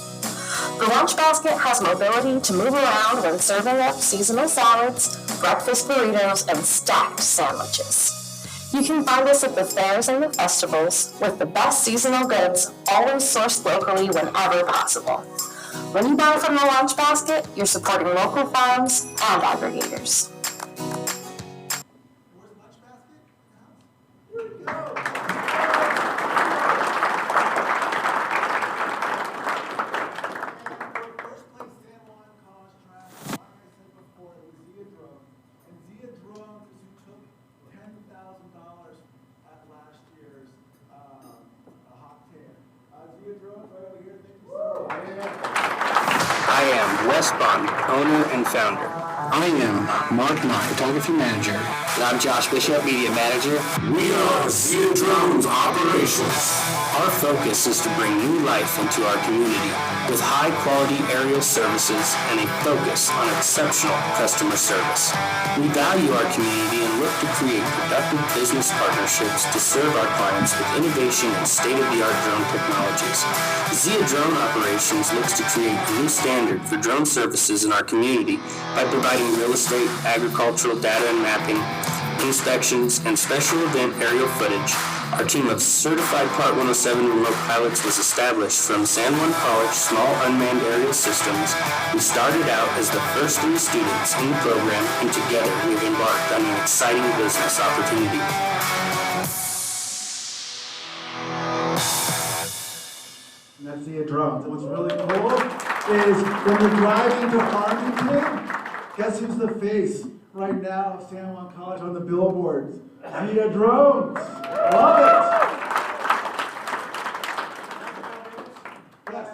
The Lunch Basket has mobility to move around when serving up seasonal salads, breakfast burritos, and stacked sandwiches. You can find us at the fairs and the festivals with the best seasonal goods, always sourced locally whenever possible. When you buy from the Lunch Basket, you're supporting local farms and aggregators. Where's Lunch Basket? Here we go. I am Wes Bond, owner and founder. I am Mark Knight, Photography Manager. And I'm Josh Bishop, Media Manager. We are Zia Drones Operations. Our focus is to bring new life into our community with high-quality aerial services and a focus on exceptional customer service. We value our community and look to create productive business partnerships to serve our clients with innovation and state-of-the-art drone technologies. Zia Drone Operations looks to create a new standard for drone services in our community by providing real estate, agricultural data and mapping, inspections, and special event aerial footage. Our team of certified Part 107 remote pilots was established from San Juan College Small Unmanned Aerial Systems. We started out as the first 3 students in the program, and together we've embarked on an exciting business opportunity. And that's Zia Drones. And what's really cool is when you're driving to Farmington, guess who's the face right now of San Juan College on the billboards? Zia Drones. Love it. Yes.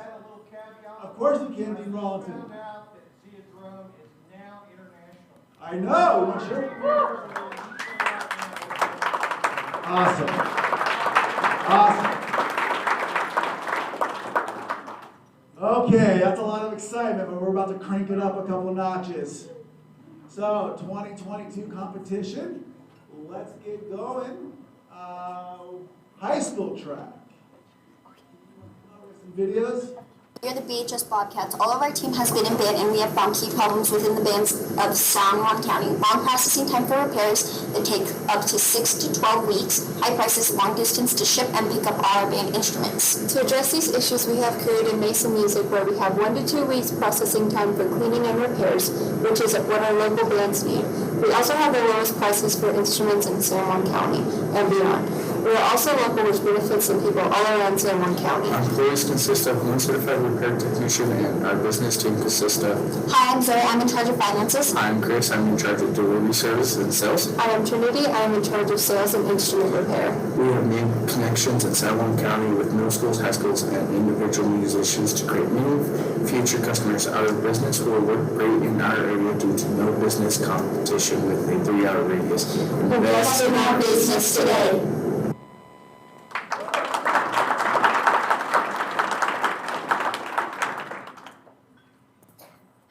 Of course you can, Dean Rollington. I know. I'm sure. Awesome. Awesome. Okay, that's a lot of excitement, but we're about to crank it up a couple notches. So, 2022 competition. Let's get going. High school track. Some videos. We are the BHS Bobcats. All of our team has been in band, and we have found key problems within the bands of San Juan County. Long processing time for repairs that take up to 6 to 12 weeks. High prices, long distance to ship and pick up all our band instruments. To address these issues, we have created Mason Music, where we have 1 to 2 weeks processing time for cleaning and repairs, which is what our local bands need. We also have the lowest prices for instruments in San Juan County and beyond. We are also local, which benefits the people all around San Juan County. Our employees consist of 1 certified repair technician, and our business team consists of... Hi, I'm Zoe. I'm in charge of finances. I'm Chris. I'm in charge of delivery services and sales. I am Trinity. I am in charge of sales and instrument repair. We have made connections in San Juan County with middle schools, high schools, and individual musicians to create many future customers. Our business will work great in our area due to no business competition with a 3-hour radius. Invest in our business today.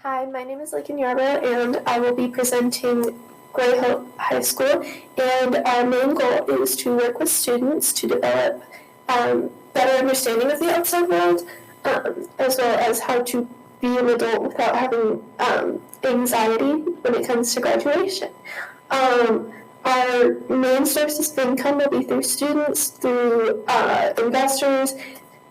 Hi, my name is Lakin Yarba, and I will be presenting Gray Hope High School. And our main goal is to work with students to develop better understanding of the outside world, as well as how to be an adult without having anxiety when it comes to graduation. Our main sources of income will be through students, through investors,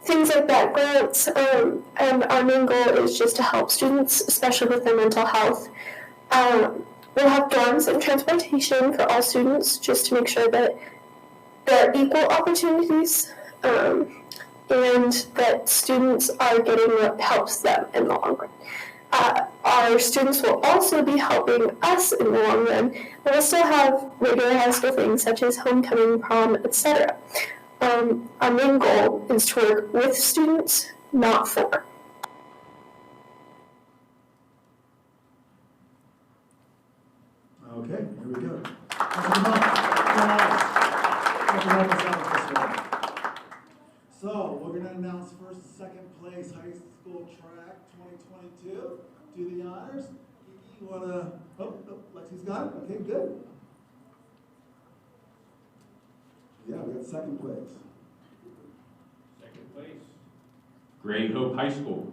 things like that, grants, and our main goal is just to help students, especially with their mental health. We'll have dorms and transportation for all students, just to make sure that there are equal opportunities, and that students are getting what helps them in the long run. Our students will also be helping us in the long run. We'll still have regular high school things such as homecoming, prom, etc. Our main goal is to work with students, not for. Okay, here we go. So, we're going to announce first and second place high school track 2022. Do the honors. Kiki, you want to... Oh, Lexi's got it? Okay, good. Yeah, we got second place. Second place, Gray Hope High School.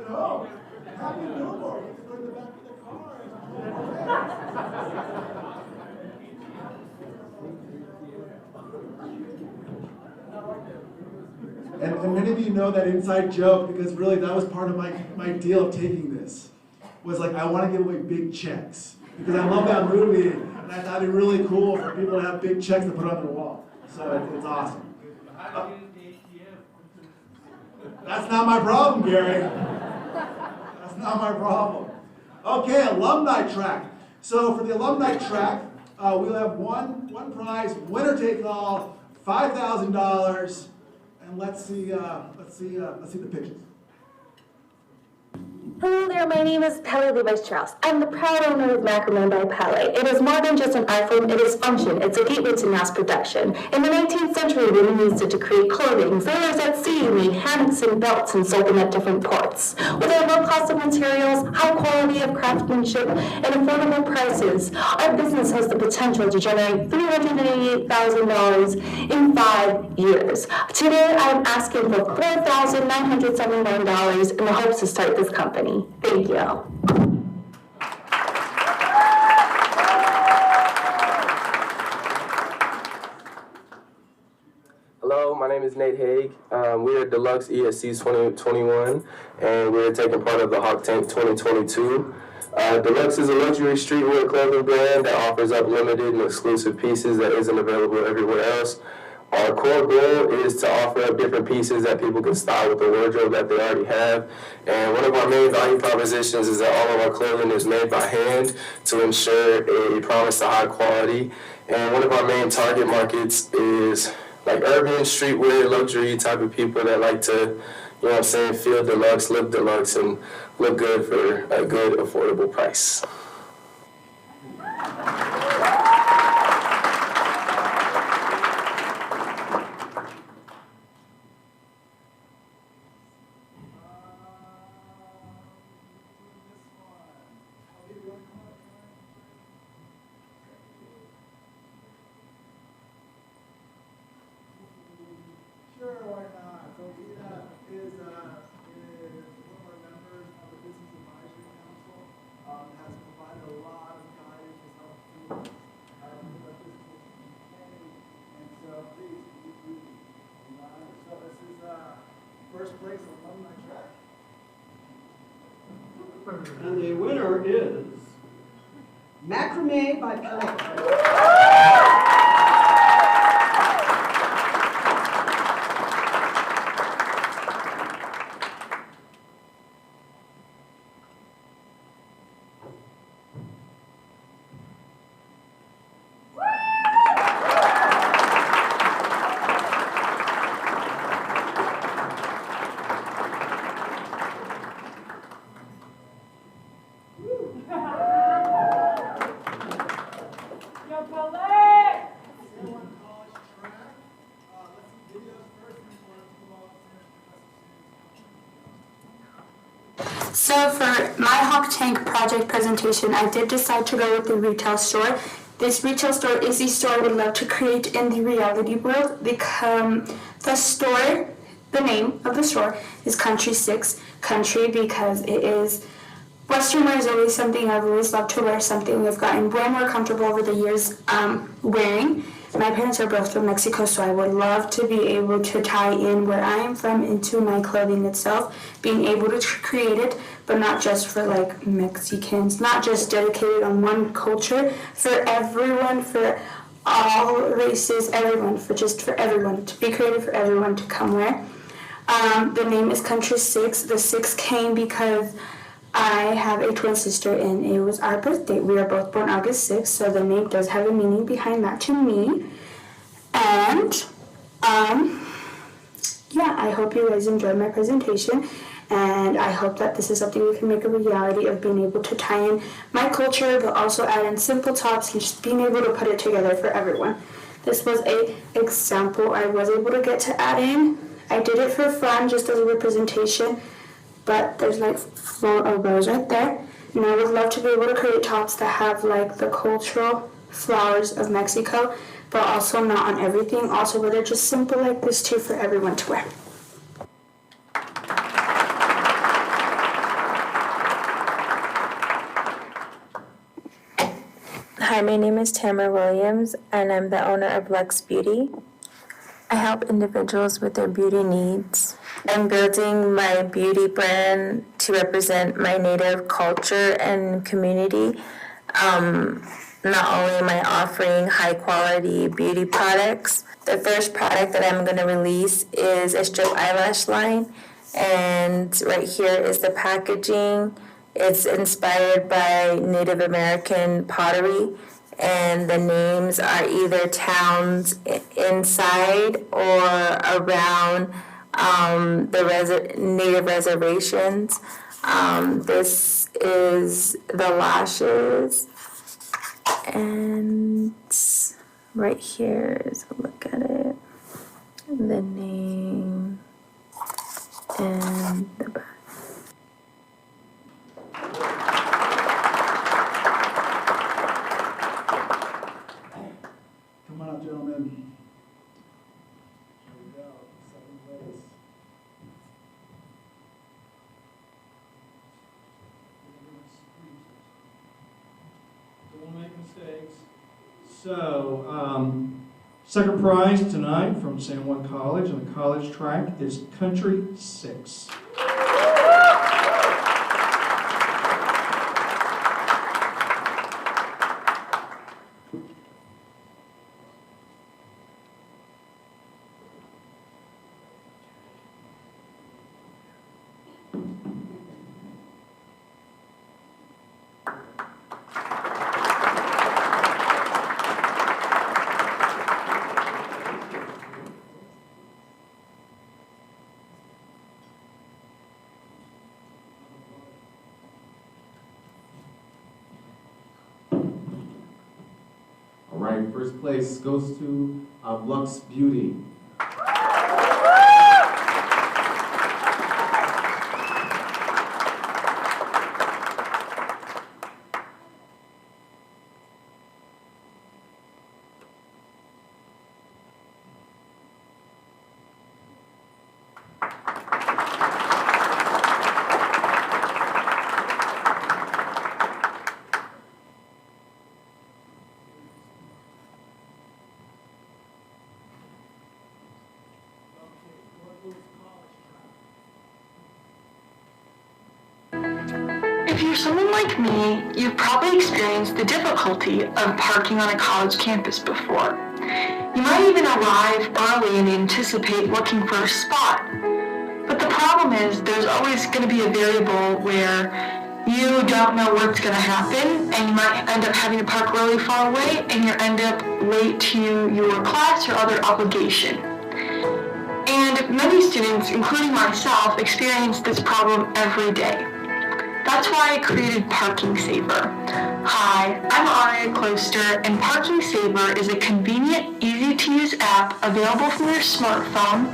know. Happy billboard. You can put it in the back of the car. And many of you know that inside joke because really that was part of my deal of taking this. Was like, I want to give away big checks. Because I love that movie, and I thought it'd be really cool for people to have big checks to put on their wall. So it's awesome. That's not my problem, Gary. That's not my problem. Okay, alumni track. So for the alumni track, we'll have one prize, winner take all, $5,000. And let's see the pictures. Hello there, my name is Pele Levi-Strauss. I'm the proud owner of Macrame by Pele. It is more than just an art form, it is function. It's a gateway to mass production. In the 19th century, women used it to create clothing. Sailors at sea made hammocks and belts and sold them at different ports. With our low cost of materials, high quality of craftsmanship, and affordable prices, our business has the potential to generate $388,000 in 5 years. Today, I'm asking for $4,979 in the hopes to start this company. Thank you. Hello, my name is Nate Haig. We are Deluxe ESC 2021, and we're taking part of the Hawk Tank 2022. Deluxe is a luxury streetwear clothing brand that offers up limited and exclusive pieces that isn't available everywhere else. Our core goal is to offer up different pieces that people can style with the wardrobe that they already have. And one of our main value propositions is that all of our clothing is made by hand to ensure a promise to high quality. And one of our main target markets is like urban, streetwear, luxury type of people that like to, you know what I'm saying, feel deluxe, live deluxe, and look good for a good, affordable price. Sure, why not? So Ina is one of our members of the Business Advisory Council, has provided a lot of guidance, has helped students with our business planning, and so please, so this is first place alumni track. And the winner is Macrame by Pele. So for my Hawk Tank project presentation, I did decide to go with the retail store. This retail store is the store I would love to create in the reality world. The name of the store is Country 6. Country because it is, Western wear is always something I've always loved to wear, something I've gotten way more comfortable over the years wearing. My parents are both from Mexico, so I would love to be able to tie in where I am from into my clothing itself, being able to create it, but not just for like Mexicans, not just dedicated on one culture, for everyone, for all races, everyone, for everyone, to be created for everyone to come wear. The name is Country 6. The 6 came because I have a twin sister and it was our birthday. We are both born August 6th, so the name does have a meaning behind that to me. And, yeah, I hope you guys enjoyed my presentation, and I hope that this is something we can make a reality of, being able to tie in my culture, but also add in simple tops and just being able to put it together for everyone. This was an example I was able to get to add in. I did it for fun, just as a representation, but there's like 4 of those right there. And I would love to be able to create tops that have like the cultural flowers of Mexico, but also not on everything, also where they're just simple like this too for everyone to wear. Hi, my name is Tamara Williams, and I'm the owner of Lux Beauty. I help individuals with their beauty needs. I'm building my beauty brand to represent my native culture and community. Not only am I offering high quality beauty products, the first product that I'm going to release is a strip eyelash line. And right here is the packaging. It's inspired by Native American pottery, and the names are either towns inside or around the native reservations. This is the lashes, and right here is a look at it, the name, and the back. Come on up, gentlemen. Here we go, second place. Don't make mistakes. So, second prize tonight from San Juan College on the college track is Country 6. All right, first place goes to Lux Beauty. If you're someone like me, you've probably experienced the difficulty of parking on a college campus before. You might even arrive early and anticipate looking for a spot. But the problem is there's always going to be a variable where you don't know what's going to happen, and you might end up having to park really far away, and you end up late to your class or other obligation. And many students, including myself, experience this problem every day. That's why I created Parking Saver. Hi, I'm Aria Closter, and Parking Saver is a convenient, easy-to-use app available from your smartphone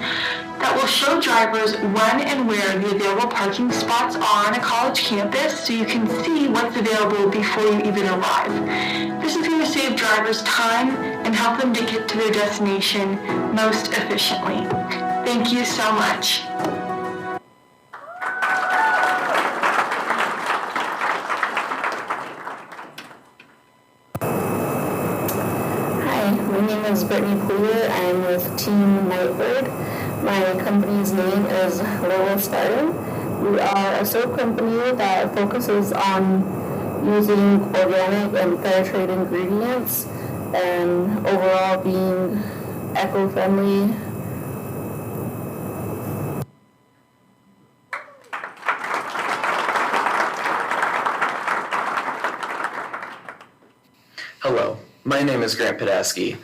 that will show drivers when and where the available parking spots are on a college campus so you can see what's available before you even arrive. This is going to save drivers time and help them to get to their destination most efficiently. Thank you so much. My name is Brittany Pooler. I'm with Team Nightbird. My company's name is Lower Stardom. We are a soap company that focuses on using organic and fair trade ingredients and overall being eco-friendly. Hello, my name is Grant Podasky.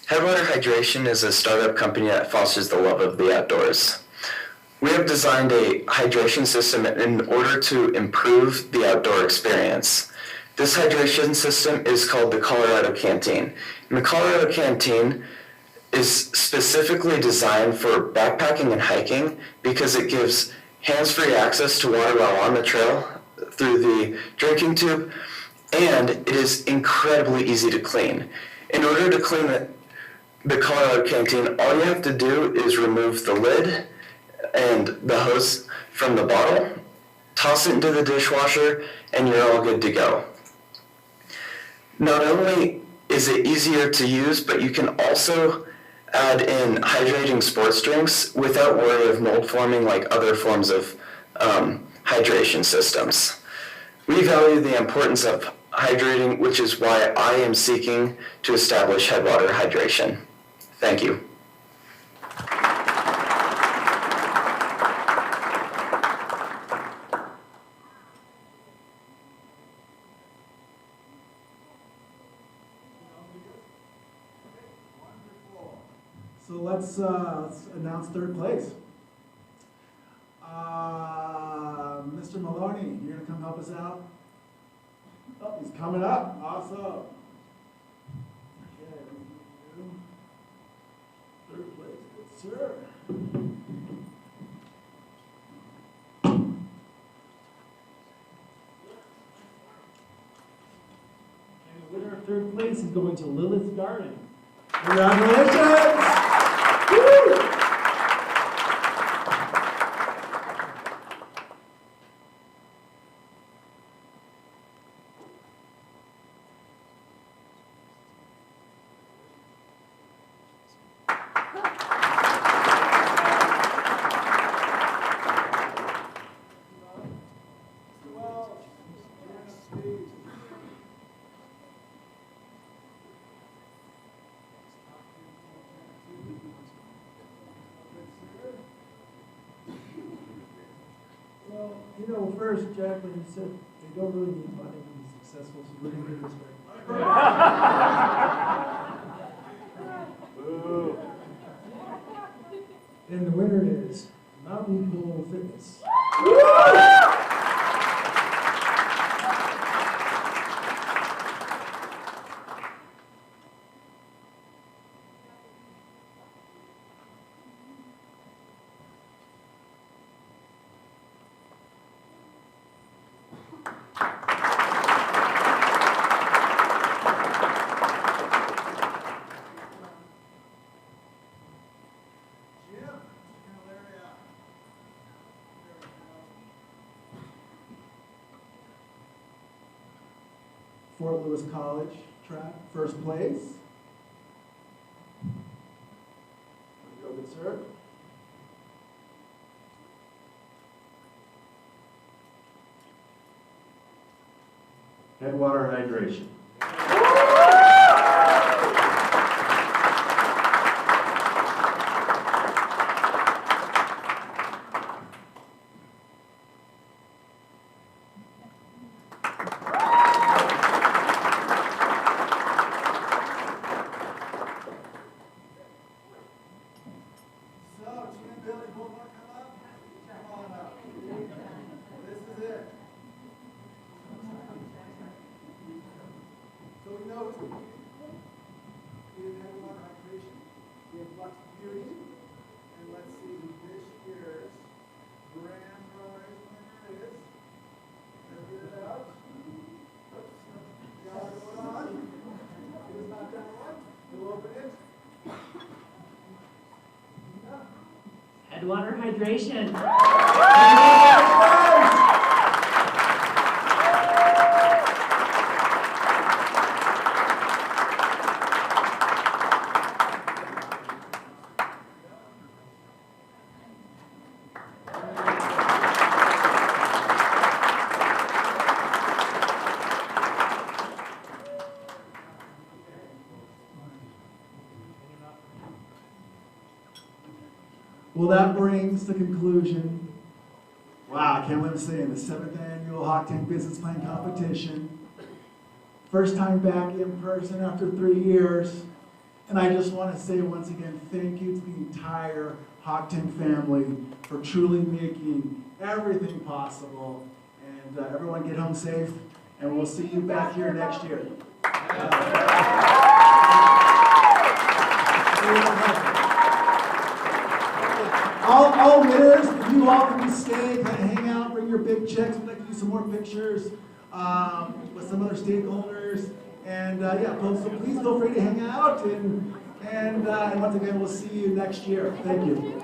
Headwater Hydration is a startup company that fosters the love of the outdoors. We have designed a hydration system in order to improve the outdoor experience. This hydration system is called the Colorado Canteen. And the Colorado Canteen is specifically designed for backpacking and hiking because it gives hands-free access to water while on the trail through the drinking tube, and it is incredibly easy to clean. In order to clean the Colorado Canteen, all you have to do is remove the lid and the hose from the bottle, toss it into the dishwasher, and you're all good to go. Not only is it easier to use, but you can also add in hydrating sports drinks without worry of mold forming like other forms of hydration systems. We value the importance of hydrating, which is why I am seeking to establish Headwater Hydration. Thank you. So let's announce third place. Mr. Maloney, you're gonna come help us out? Oh, he's coming up. Awesome. Okay, third place, good sir. And the winner of third place is going to Lilith Garden. Congratulations! Woo! Well, you know, first, Jacqueline, you said they don't really need money to be successful, so we're going to do this right. And the winner is Mountain Pool Fitness. Fort Lewis College track, first place. Go, good sir. Headwater Hydration. So we know we didn't have a lot of hydration. We have Lux Beauty, and let's see this year's grand prize winner is. Let's get it out. Oops. Got it going on. It is not that one. We'll open it. Headwater Hydration. Well, that brings the conclusion. Wow, I can't believe I'm saying the 7th annual Hawk Tank Business Plan Competition. First time back in person after 3 years. And I just want to say once again, thank you to the entire Hawk Tank family for truly making everything possible. And everyone get home safe, and we'll see you back here next year. All winners, you all can stay, kind of hang out, bring your big checks. We'd like to do some more pictures with some other stakeholders. And yeah, so please feel free to hang out. And once again, we'll see you next year. Thank you.